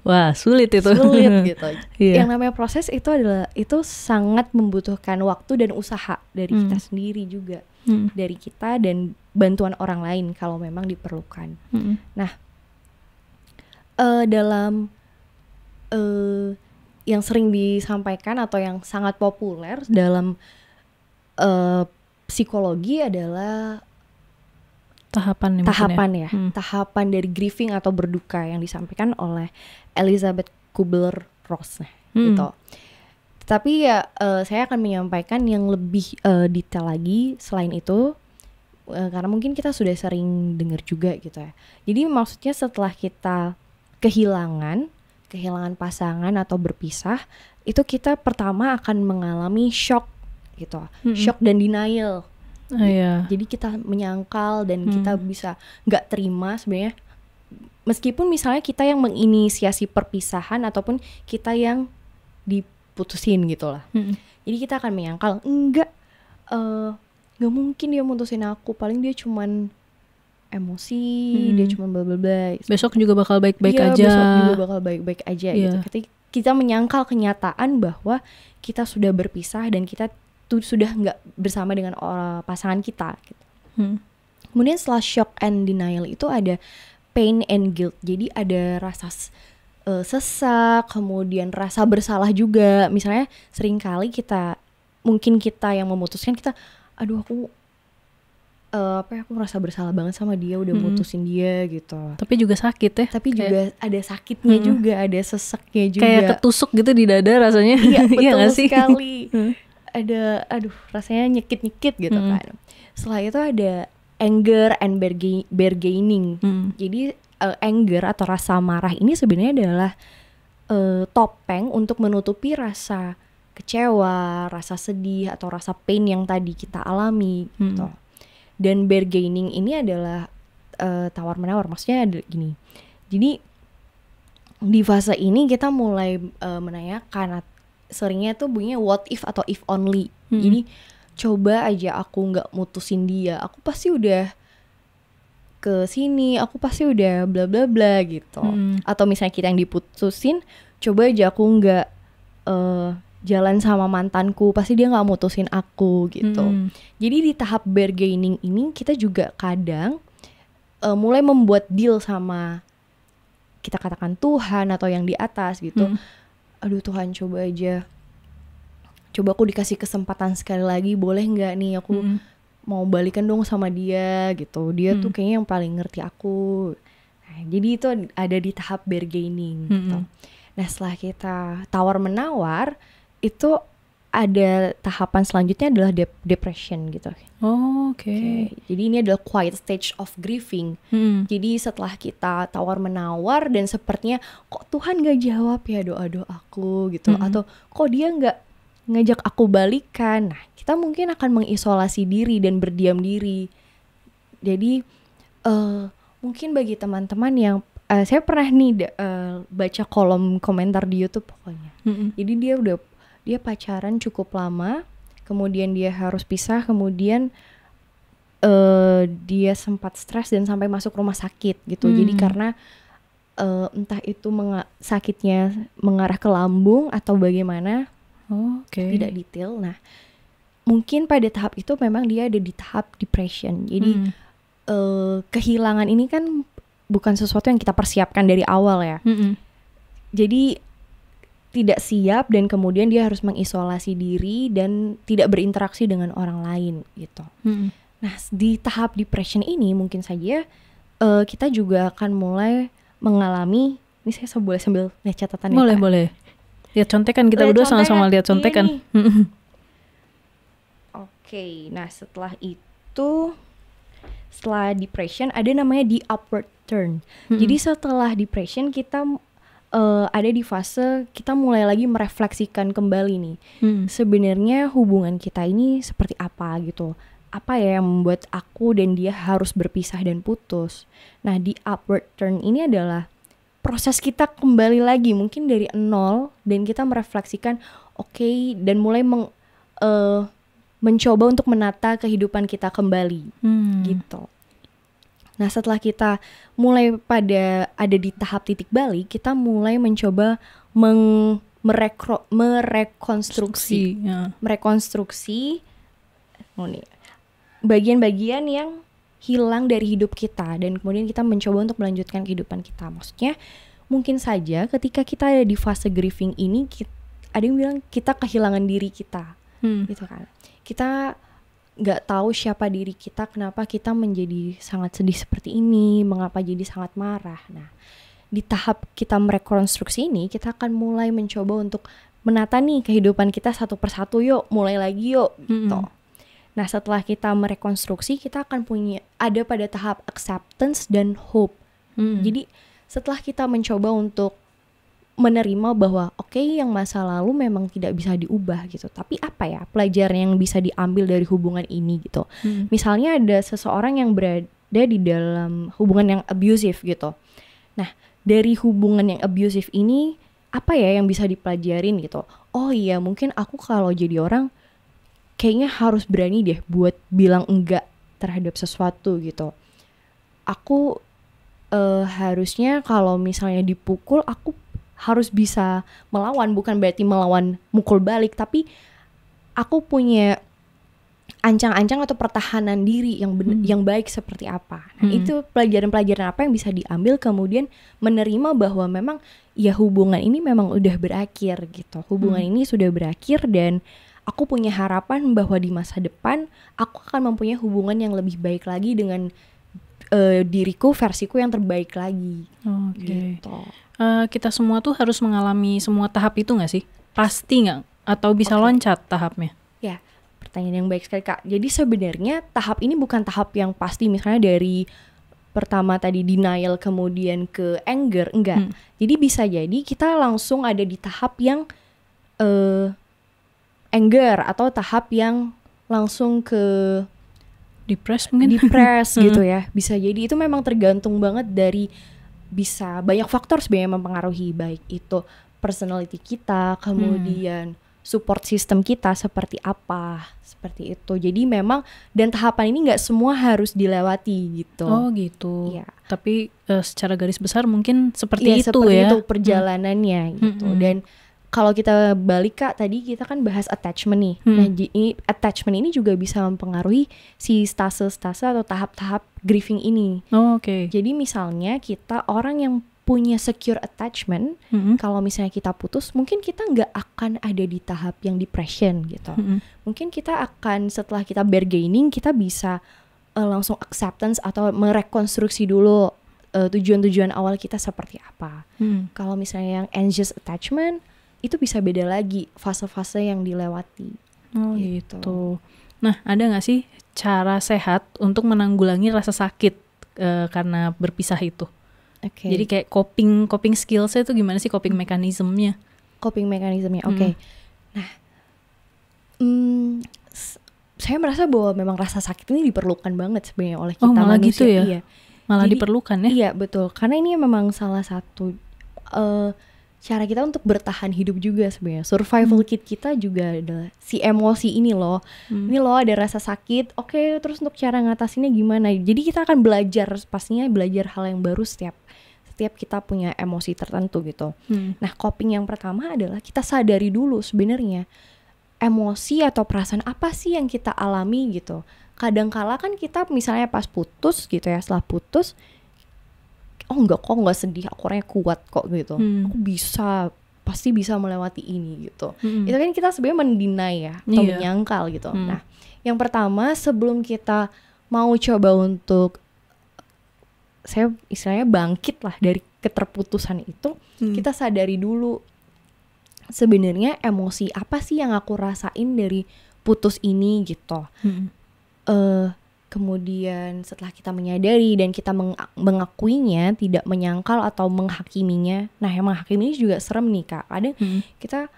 Wah, sulit itu. Sulit gitu. Iya. Yang namanya proses itu sangat membutuhkan waktu dan usaha dari kita sendiri juga. Dari kita dan bantuan orang lain kalau memang diperlukan. Nah, dalam yang sering disampaikan atau yang sangat populer dalam psikologi adalah tahapan ya. Tahapan dari grieving atau berduka yang disampaikan oleh Elizabeth Kubler-Ross gitu. Tapi ya saya akan menyampaikan yang lebih detail lagi selain itu, karena mungkin kita sudah sering dengar juga gitu ya. Jadi maksudnya setelah kita kehilangan pasangan atau berpisah, itu kita pertama akan mengalami shock gitu. Shock dan denial. Jadi kita menyangkal dan kita bisa nggak terima sebenarnya, meskipun misalnya kita yang menginisiasi perpisahan ataupun kita yang diputusin gitu lah. Jadi kita akan menyangkal nggak mungkin dia mutusin aku, paling dia cuman emosi, dia cuman bla bla bla. Besok juga bakal baik-baik aja. Besok juga bakal baik-baik aja gitu. Ketika kita menyangkal kenyataan bahwa kita sudah berpisah dan kita tuh sudah nggak bersama dengan pasangan kita gitu. Kemudian setelah shock and denial itu ada pain and guilt. Jadi ada rasa sesak, kemudian rasa bersalah juga. Misalnya seringkali mungkin kita yang memutuskan, kita aduh aku merasa bersalah banget sama dia, udah mutusin dia gitu. Tapi juga sakit ya. Tapi juga ada sakitnya juga, ada seseknya juga. Kayak ketusuk gitu di dada rasanya. Iya, betul sih? sekali. Ada rasanya nyekit-nyekit gitu kan. Setelah itu ada anger and bargaining. Jadi anger atau rasa marah ini sebenarnya adalah topeng untuk menutupi rasa kecewa, rasa sedih atau rasa pain yang tadi kita alami gitu. Dan bargaining ini adalah tawar-menawar. Maksudnya gini. Jadi di fase ini kita mulai menanyakan, seringnya tuh bunyinya what if atau if only. Jadi coba aja aku nggak mutusin dia, aku pasti udah ke sini, aku pasti udah bla bla bla gitu. Atau misalnya kita yang diputusin, coba aja aku nggak jalan sama mantanku, pasti dia nggak mutusin aku gitu. Jadi di tahap bargaining ini kita juga kadang mulai membuat deal sama, kita katakan Tuhan atau yang di atas gitu. Aduh Tuhan, coba aku dikasih kesempatan sekali lagi, boleh nggak nih aku mau balikan dong sama dia gitu. Dia tuh kayaknya yang paling ngerti aku. Nah, jadi itu ada di tahap bargaining gitu. Nah setelah kita tawar menawar, itu ada tahapan selanjutnya adalah depression gitu. Oke. Jadi ini adalah quiet stage of grieving. Jadi setelah kita tawar menawar dan sepertinya kok Tuhan gak jawab ya doa aku gitu, atau kok dia gak ngajak aku balikan. Nah kita mungkin akan mengisolasi diri dan berdiam diri. Jadi Mungkin bagi teman-teman yang saya pernah nih baca kolom komentar di YouTube pokoknya. Jadi dia pacaran cukup lama, kemudian dia harus pisah, kemudian dia sempat stres dan sampai masuk rumah sakit gitu. Jadi karena entah itu sakitnya mengarah ke lambung atau bagaimana, tidak detail. Nah, mungkin pada tahap itu memang dia ada di tahap depression. Jadi kehilangan ini kan bukan sesuatu yang kita persiapkan dari awal ya. Jadi tidak siap dan kemudian dia harus mengisolasi diri dan tidak berinteraksi dengan orang lain gitu. Nah, di tahap depression ini mungkin saja kita juga akan mulai mengalami, ini saya boleh sambil lihat catatan ya. Boleh. Lihat contekan, kita berdua sama-sama lihat contekan. Oke, nah setelah depression ada namanya di upward turn. Jadi setelah depression kita ada di fase kita mulai lagi merefleksikan kembali nih. Sebenarnya hubungan kita ini seperti apa gitu. Apa ya yang membuat aku dan dia harus berpisah dan putus. Nah, di upward turn ini adalah proses kita kembali lagi mungkin dari nol dan kita merefleksikan dan mulai mencoba untuk menata kehidupan kita kembali gitu. Nah, setelah kita mulai ada di tahap titik balik, kita mulai mencoba merekonstruksi bagian-bagian yang hilang dari hidup kita dan kemudian kita mencoba untuk melanjutkan kehidupan kita. Maksudnya mungkin saja ketika kita ada di fase grieving ini ada yang bilang kita kehilangan diri kita gitu kan. Kita nggak tahu siapa diri kita, kenapa kita menjadi sangat sedih seperti ini, mengapa jadi sangat marah. Nah, di tahap kita merekonstruksi ini kita akan mulai mencoba untuk menata nih kehidupan kita satu persatu, yuk mulai lagi yuk gitu. Nah, setelah kita merekonstruksi, kita akan ada pada tahap acceptance dan hope. Jadi setelah kita mencoba untuk menerima bahwa yang masa lalu memang tidak bisa diubah gitu. Tapi apa ya pelajaran yang bisa diambil dari hubungan ini gitu. Misalnya ada seseorang yang berada di dalam hubungan yang abusive gitu. Nah, dari hubungan yang abusive ini apa ya yang bisa dipelajarin gitu. Oh iya, mungkin aku kalau jadi orang kayaknya harus berani deh buat bilang enggak terhadap sesuatu gitu. Aku harusnya kalau misalnya dipukul, aku harus bisa melawan. Bukan berarti melawan mukul balik, tapi aku punya ancang-ancang atau pertahanan diri yang baik seperti apa. Nah, itu pelajaran-pelajaran apa yang bisa diambil kemudian menerima bahwa memang ya hubungan ini memang udah berakhir gitu. Hubungan ini sudah berakhir dan aku punya harapan bahwa di masa depan aku akan mempunyai hubungan yang lebih baik lagi dengan versiku yang terbaik lagi. Gitu. Kita semua tuh harus mengalami semua tahap itu nggak sih? Pasti nggak? Atau bisa loncat tahapnya? Ya, pertanyaan yang baik sekali Kak. Jadi sebenarnya tahap ini bukan tahap yang pasti, misalnya dari pertama tadi denial kemudian ke anger, enggak. Jadi bisa jadi kita langsung ada di tahap yang anger atau tahap yang langsung ke depress mungkin. Gitu ya. Bisa jadi itu memang tergantung banget dari bisa banyak faktor sebenarnya mempengaruhi, baik itu personality kita, kemudian support system kita seperti apa, seperti itu. Jadi memang dan tahapan ini nggak semua harus dilewati gitu. Oh gitu. Ya. Tapi secara garis besar mungkin seperti itu seperti ya. Itu perjalanannya gitu. Dan kalau kita balik Kak, tadi kita kan bahas attachment nih. Nah, attachment ini juga bisa mempengaruhi si stase-stase atau tahap-tahap grieving ini. Oh, oke. Jadi misalnya kita orang yang punya secure attachment, kalau misalnya kita putus, mungkin kita nggak akan ada di tahap yang depression gitu. Mungkin kita akan setelah kita bargaining, kita bisa langsung acceptance atau merekonstruksi dulu tujuan-tujuan awal kita seperti apa. Kalau misalnya yang anxious attachment, itu bisa beda lagi fase-fase yang dilewati. Oh gitu. Nah, ada nggak sih cara sehat untuk menanggulangi rasa sakit karena berpisah itu? Jadi kayak coping skillsnya itu gimana sih, coping mekanismenya? Coping mekanismenya, oke. Nah, saya merasa bahwa memang rasa sakit ini diperlukan banget sebenarnya oleh kita manusia. Gitu ya? Iya. Malah Jadi, diperlukan ya. Iya betul, karena ini memang salah satu cara kita untuk bertahan hidup juga sebenarnya. Survival kit kita juga adalah si emosi ini loh. Ini loh ada rasa sakit, oke, terus untuk cara ngatasinnya gimana? Jadi kita akan belajar, pastinya belajar hal yang baru setiap kita punya emosi tertentu gitu. Nah, coping yang pertama adalah kita sadari dulu sebenarnya emosi atau perasaan apa sih yang kita alami gitu. Kadangkala kan kita misalnya pas putus gitu ya, setelah putus, oh enggak kok, enggak sedih, aku orangnya kuat kok gitu. Aku pasti bisa melewati ini gitu. Itu kan kita sebenarnya mendinai ya, atau menyangkal gitu. Nah, yang pertama sebelum kita mau coba untuk saya istilahnya bangkit lah dari keterputusan itu, kita sadari dulu sebenarnya emosi apa sih yang aku rasain dari putus ini gitu. Kemudian setelah kita menyadari dan kita mengakuinya, tidak menyangkal atau menghakiminya. Nah, yang menghakimi ini juga serem nih Kak. Kadang kita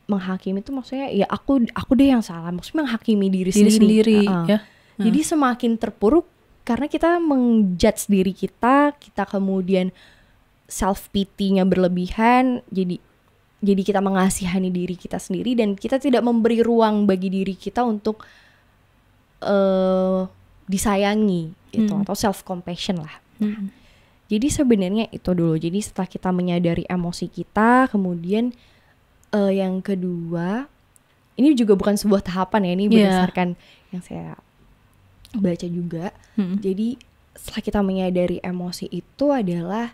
menghakimi itu maksudnya ya aku deh yang salah. Maksudnya menghakimi diri sendiri. Ya. Jadi semakin terpuruk karena kita menjudge diri kita kemudian self pity-nya berlebihan. Jadi kita mengasihani diri kita sendiri dan kita tidak memberi ruang bagi diri kita untuk disayangi gitu, atau self compassion lah. Jadi sebenarnya itu dulu. Jadi setelah kita menyadari emosi kita, kemudian yang kedua, ini juga bukan sebuah tahapan ya, ini berdasarkan yang saya baca juga. Jadi setelah kita menyadari emosi itu adalah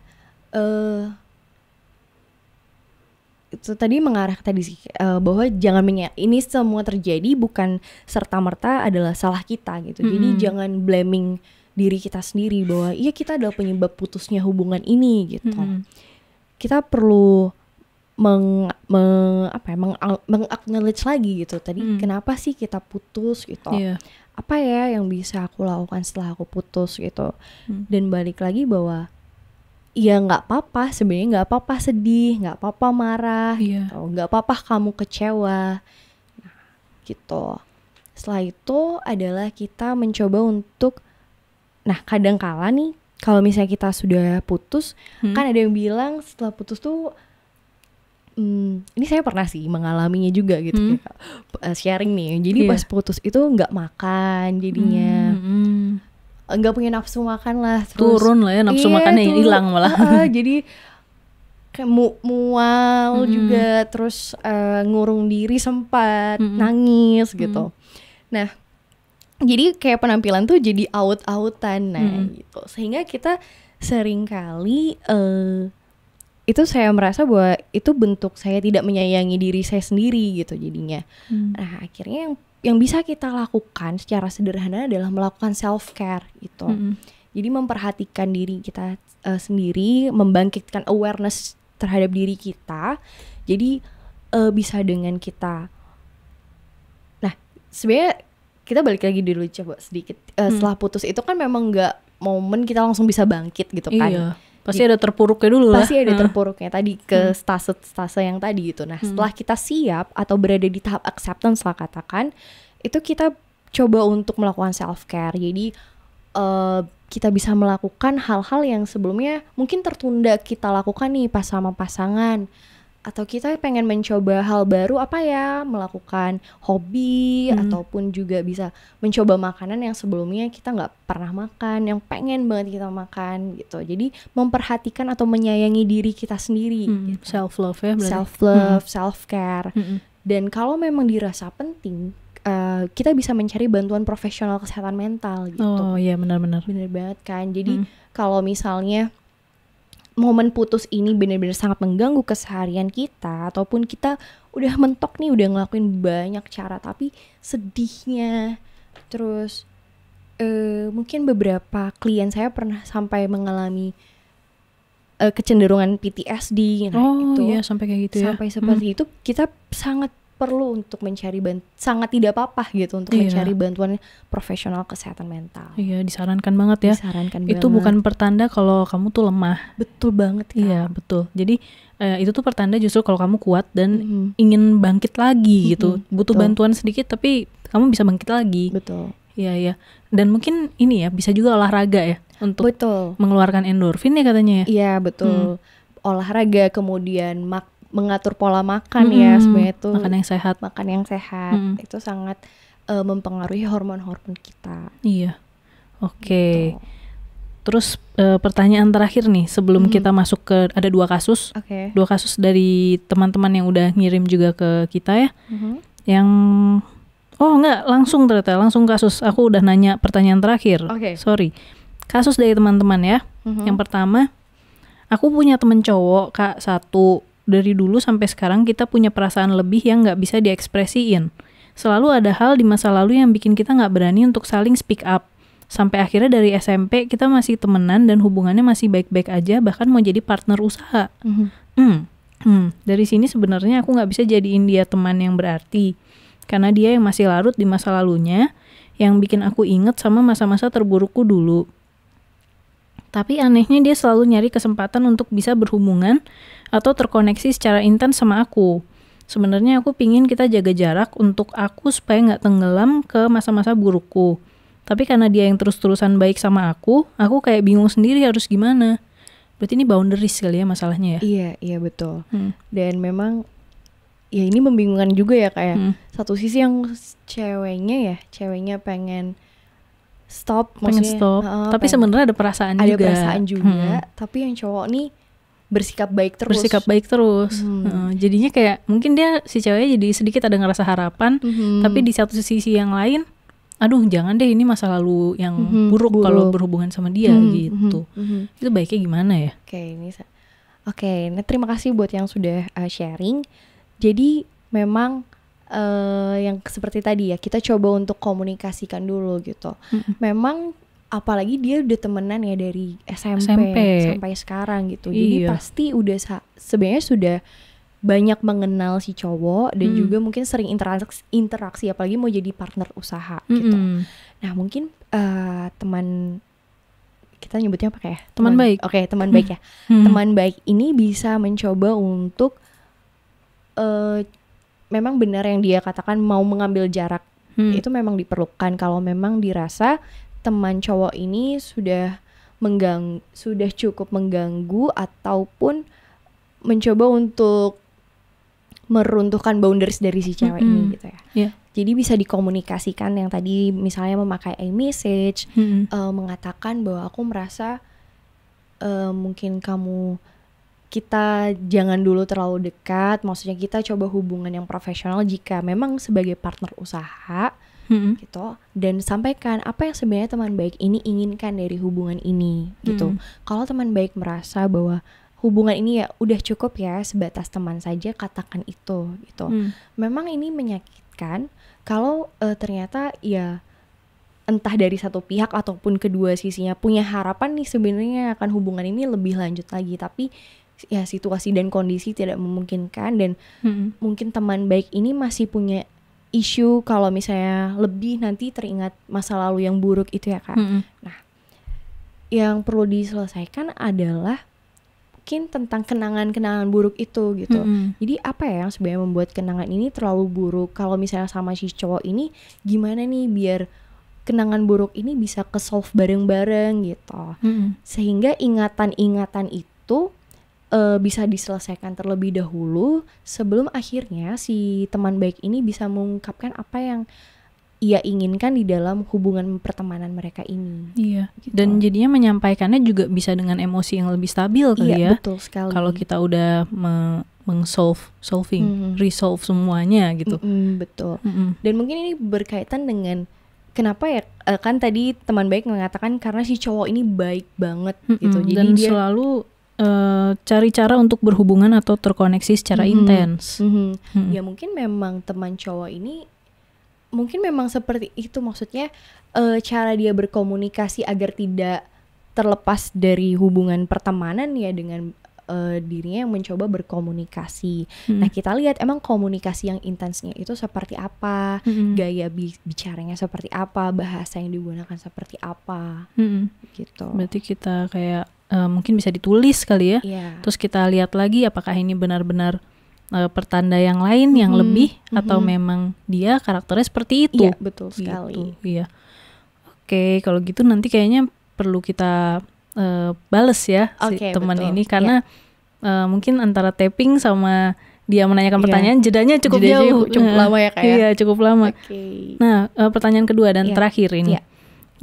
itu tadi mengarah ke tadi sih, bahwa jangan ini semua terjadi bukan serta-merta adalah salah kita gitu. Jadi jangan blaming diri kita sendiri bahwa iya kita adalah penyebab putusnya hubungan ini gitu. Kita perlu meng-acknowledge lagi gitu. Tadi kenapa sih kita putus gitu. Apa ya yang bisa aku lakukan setelah aku putus gitu. Dan balik lagi bahwa ya nggak apa-apa sebenarnya, nggak apa-apa sedih, nggak apa-apa marah, gitu. Nggak apa-apa kamu kecewa, nah, gitu. Setelah itu adalah kita mencoba untuk, nah kadang-kala nih kalau misalnya kita sudah putus, kan ada yang bilang setelah putus tuh, ini saya pernah sih mengalaminya juga gitu, kayak sharing nih. Jadi pas putus itu nggak makan jadinya. Nggak punya nafsu makan lah, terus turun lah ya nafsu makannya, yang hilang malah. Jadi kayak mual juga, terus ngurung diri sempat, nangis gitu. Nah, jadi kayak penampilan tuh jadi out-outan, gitu. Sehingga kita seringkali itu saya merasa bahwa itu bentuk saya tidak menyayangi diri saya sendiri gitu jadinya. Nah, akhirnya yang bisa kita lakukan secara sederhana adalah melakukan self care gitu. Jadi memperhatikan diri kita sendiri, membangkitkan awareness terhadap diri kita. Jadi bisa dengan kita. Nah, sebenarnya kita balik lagi dulu coba sedikit. Setelah putus itu kan memang nggak momen kita langsung bisa bangkit gitu kan. Iya. Pasti ada terpuruknya dulu lah. Pasti ada terpuruknya tadi ke stase yang tadi gitu. Nah, setelah kita siap atau berada di tahap acceptance lah katakan, itu kita coba untuk melakukan self care. Jadi kita bisa melakukan hal-hal yang sebelumnya mungkin tertunda kita lakukan nih pas sama pasangan. Atau kita pengen mencoba hal baru, apa ya, melakukan hobi, ataupun juga bisa mencoba makanan yang sebelumnya kita nggak pernah makan, yang pengen banget kita makan gitu. Jadi memperhatikan atau menyayangi diri kita sendiri gitu. Self love ya berarti. Self love, self care. Dan kalau memang dirasa penting, kita bisa mencari bantuan profesional kesehatan mental gitu. Oh iya, benar-benar. Benar banget kan. Jadi kalau misalnya momen putus ini benar-benar sangat mengganggu keseharian kita, ataupun kita udah mentok nih, udah ngelakuin banyak cara tapi sedihnya, terus mungkin beberapa klien saya pernah sampai mengalami kecenderungan PTSD. Nah, itu iya, sampai kayak gitu ya. Sampai seperti itu, kita sangat perlu untuk mencari sangat tidak apa-apa gitu untuk mencari bantuan profesional kesehatan mental. Iya, disarankan banget ya. Disarankan itu banget. Bukan pertanda kalau kamu tuh lemah. Betul banget Kak. Iya, betul. Jadi itu tuh pertanda justru kalau kamu kuat dan ingin bangkit lagi gitu. Butuh bantuan sedikit tapi kamu bisa bangkit lagi. Betul. Iya. Dan mungkin ini ya bisa juga olahraga ya untuk Betul. mengeluarkan endorfin ya katanya ya. Iya betul. Olahraga, kemudian mengatur pola makan ya, sebenarnya itu makan yang sehat. Makan yang sehat itu sangat mempengaruhi hormon-hormon kita. Iya. Oke. Terus pertanyaan terakhir nih sebelum kita masuk ke ada 2 kasus. Oke. 2 kasus dari teman-teman yang udah ngirim juga ke kita ya. Yang langsung kasus. Aku udah nanya pertanyaan terakhir. Sorry. Kasus dari teman-teman ya. Yang pertama, aku punya temen cowok Kak, satu. Dari dulu sampai sekarang kita punya perasaan lebih yang gak bisa diekspresiin. Selalu ada hal di masa lalu yang bikin kita gak berani untuk saling speak up. Sampai akhirnya dari SMP kita masih temenan dan hubungannya masih baik-baik aja, bahkan mau jadi partner usaha. Dari sini sebenarnya aku gak bisa jadiin dia teman yang berarti. Karena dia yang masih larut di masa lalunya, yang bikin aku inget sama masa-masa terburukku dulu. Tapi anehnya dia selalu nyari kesempatan untuk bisa berhubungan atau terkoneksi secara intens sama aku. Sebenarnya aku pingin kita jaga jarak untuk aku supaya gak tenggelam ke masa-masa burukku. Tapi karena dia yang terus-terusan baik sama aku kayak bingung sendiri harus gimana. Berarti ini boundaries kali ya masalahnya ya? Iya betul. Dan memang ya ini membingungkan juga ya kayak satu sisi yang ceweknya pengen stop, tapi sebenarnya ada perasaan juga. Tapi yang cowok nih bersikap baik terus. Jadinya kayak mungkin si ceweknya jadi sedikit ada ngerasa harapan, tapi di satu sisi yang lain, aduh jangan deh ini masa lalu yang buruk kalau berhubungan sama dia gitu. Itu baiknya gimana ya? Oke, nah terima kasih buat yang sudah sharing. Jadi memang yang seperti tadi ya, kita coba untuk komunikasikan dulu gitu. Memang apalagi dia udah temenan ya dari SMP sampai sekarang gitu. Jadi pasti udah sebenarnya sudah banyak mengenal si cowok dan juga mungkin sering interaksi apalagi mau jadi partner usaha gitu. Nah mungkin teman, kita nyebutnya apa ya? Teman baik. Oke, teman baik ya. Teman baik ini bisa mencoba untuk memang benar yang dia katakan mau mengambil jarak. Itu memang diperlukan kalau memang dirasa teman cowok ini sudah cukup mengganggu ataupun mencoba untuk meruntuhkan boundaries dari si cewek ini gitu ya. Jadi bisa dikomunikasikan yang tadi misalnya memakai iMessage, mengatakan bahwa aku merasa mungkin kita jangan dulu terlalu dekat, maksudnya kita coba hubungan yang profesional jika memang sebagai partner usaha gitu, dan sampaikan apa yang sebenarnya teman baik ini inginkan dari hubungan ini gitu. Kalau teman baik merasa bahwa hubungan ini ya udah cukup ya sebatas teman saja, katakan itu gitu. Memang ini menyakitkan kalau ternyata ya entah dari satu pihak ataupun kedua sisinya punya harapan nih sebenarnya akan hubungan ini lebih lanjut lagi, tapi ya situasi dan kondisi tidak memungkinkan dan mungkin teman baik ini masih punya isu kalau misalnya lebih nanti teringat masa lalu yang buruk itu ya Kak. Nah, yang perlu diselesaikan adalah mungkin tentang kenangan-kenangan buruk itu gitu. Jadi apa ya yang sebenarnya membuat kenangan ini terlalu buruk? Kalau misalnya sama si cowok ini gimana nih biar kenangan buruk ini bisa ke-solve bareng-bareng gitu. Sehingga ingatan-ingatan itu bisa diselesaikan terlebih dahulu sebelum akhirnya si teman baik ini bisa mengungkapkan apa yang ia inginkan di dalam hubungan pertemanan mereka ini. Iya. Gitu. Dan jadinya menyampaikannya juga bisa dengan emosi yang lebih stabil kali ya. Betul sekali. Kalau kita udah resolve semuanya gitu. Betul. Dan mungkin ini berkaitan dengan kenapa ya kan tadi teman baik mengatakan karena si cowok ini baik banget gitu. Jadi dan dia selalu cari cara untuk berhubungan atau terkoneksi secara intens. Ya mungkin memang teman cowok ini mungkin memang seperti itu, maksudnya cara dia berkomunikasi agar tidak terlepas dari hubungan pertemanan ya dengan dirinya yang mencoba berkomunikasi. Nah kita lihat emang komunikasi yang intensnya itu seperti apa, gaya bicaranya seperti apa, bahasa yang digunakan seperti apa, gitu. Berarti kita kayak mungkin bisa ditulis kali ya, terus kita lihat lagi apakah ini benar-benar pertanda yang lain yang lebih atau memang dia karakternya seperti itu. Iya betul sekali. Gitu. Iya. Oke, kalau gitu nanti kayaknya perlu kita bales ya si teman betul. ini karena mungkin antara tapping sama dia menanyakan pertanyaan jedanya cukup jauh. Cukup lama ya Kak ya? Iya, cukup lama. Nah, pertanyaan kedua dan terakhir ini.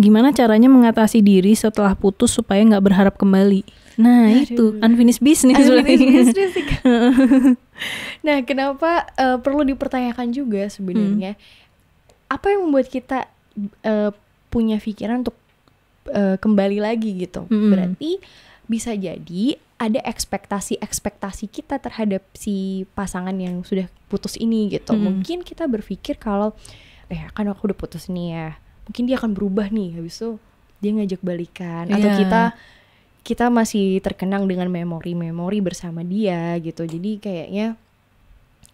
Gimana caranya mengatasi diri setelah putus supaya nggak berharap kembali? Nah, itu unfinished business. Nah, kenapa perlu dipertanyakan juga sebenarnya? Apa yang membuat kita punya pikiran untuk kembali lagi gitu? Berarti bisa jadi ada ekspektasi kita terhadap si pasangan yang sudah putus ini gitu. Mungkin kita berpikir kalau kan aku udah putus nih ya, mungkin dia akan berubah nih, habis itu dia ngajak balikan, atau kita masih terkenang dengan memori-memori bersama dia gitu. Jadi kayaknya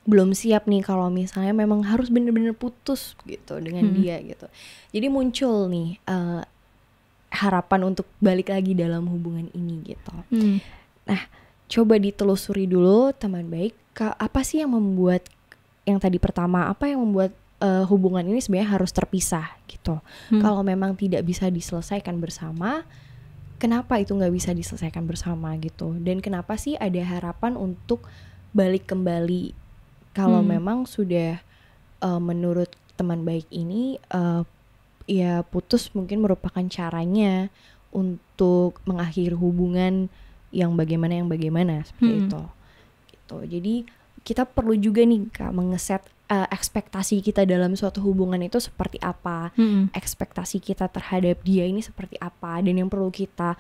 belum siap nih kalau misalnya memang harus bener-bener putus gitu dengan dia gitu. Jadi muncul nih harapan untuk balik lagi dalam hubungan ini gitu. Nah, coba ditelusuri dulu teman baik, apa sih yang membuat, yang tadi pertama, apa yang membuat hubungan ini sebenarnya harus terpisah gitu. Kalau memang tidak bisa diselesaikan bersama, kenapa itu nggak bisa diselesaikan bersama gitu? Dan kenapa sih ada harapan untuk balik kembali kalau memang sudah menurut teman baik ini ya putus mungkin merupakan caranya untuk mengakhiri hubungan yang bagaimana seperti itu gitu. Jadi kita perlu juga nih Kak mengeset ekspektasi kita dalam suatu hubungan itu seperti apa, ekspektasi kita terhadap dia ini seperti apa, dan yang perlu kita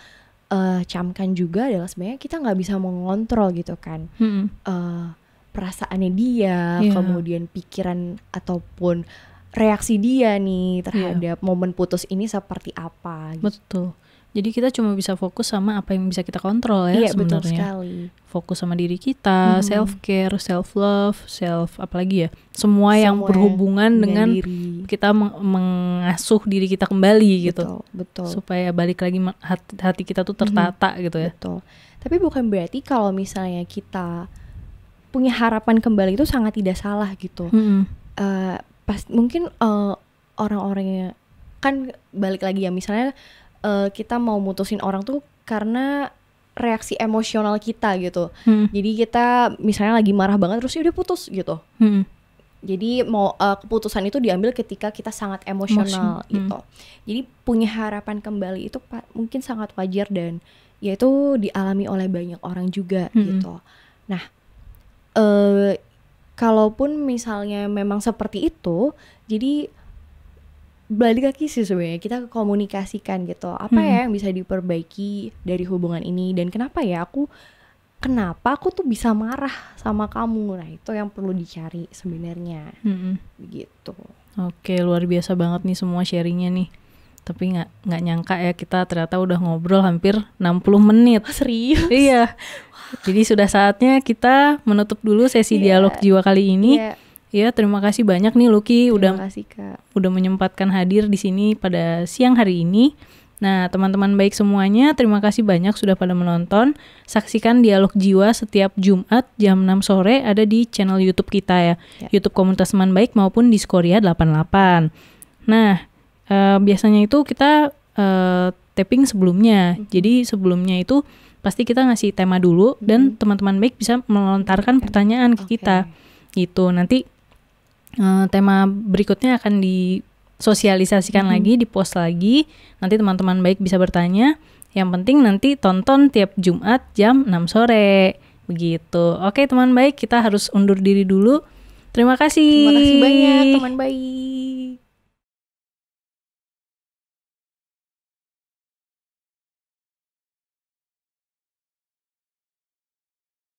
camkan juga adalah sebenarnya kita nggak bisa mengontrol gitu kan perasaannya dia, kemudian pikiran ataupun reaksi dia nih terhadap momen putus ini seperti apa gitu. Betul. Jadi kita cuma bisa fokus sama apa yang bisa kita kontrol ya sebenarnya. Betul sekali. Fokus sama diri kita, self care, self love, apalagi ya, semua yang berhubungan dengan diri. Kita mengasuh diri kita kembali gitu. Betul. Supaya balik lagi hati kita tuh tertata gitu ya. Betul. Tapi bukan berarti kalau misalnya kita punya harapan kembali itu sangat tidak salah gitu. Mungkin orang-orangnya kan balik lagi ya, misalnya kita mau mutusin orang tuh karena reaksi emosional kita gitu. Jadi kita misalnya lagi marah banget terus ya udah putus gitu. Jadi mau keputusan itu diambil ketika kita sangat emosional gitu. Jadi punya harapan kembali itu mungkin sangat wajar dan ya itu dialami oleh banyak orang juga gitu. Nah, kalaupun misalnya memang seperti itu, jadi balik lagi sih sebenarnya kita komunikasikan gitu, apa ya yang bisa diperbaiki dari hubungan ini, dan kenapa aku tuh bisa marah sama kamu. Nah itu yang perlu dicari sebenarnya begitu. Oke, luar biasa banget nih semua sharingnya nih. Tapi nggak nyangka ya kita ternyata udah ngobrol hampir 60 menit. Serius? Iya. Jadi sudah saatnya kita menutup dulu sesi dialog jiwa kali ini. Ya, terima kasih banyak nih Lucky udah menyempatkan hadir di sini pada siang hari ini. Nah, teman-teman baik semuanya, terima kasih banyak sudah pada menonton. Saksikan Dialog Jiwa setiap Jumat jam 6 sore ada di channel YouTube kita ya. YouTube Komunitas Teman Baik maupun di Skoria 88. Nah, biasanya itu kita tapping sebelumnya. Jadi sebelumnya itu pasti kita ngasih tema dulu dan teman-teman baik bisa melontarkan pertanyaan ke kita. Gitu. Nanti tema berikutnya akan disosialisasikan lagi, dipost lagi. Nanti teman-teman baik bisa bertanya. Yang penting nanti tonton tiap Jumat jam 6 sore. Begitu. Oke teman baik, kita harus undur diri dulu. Terima kasih. Terima kasih banyak teman baik.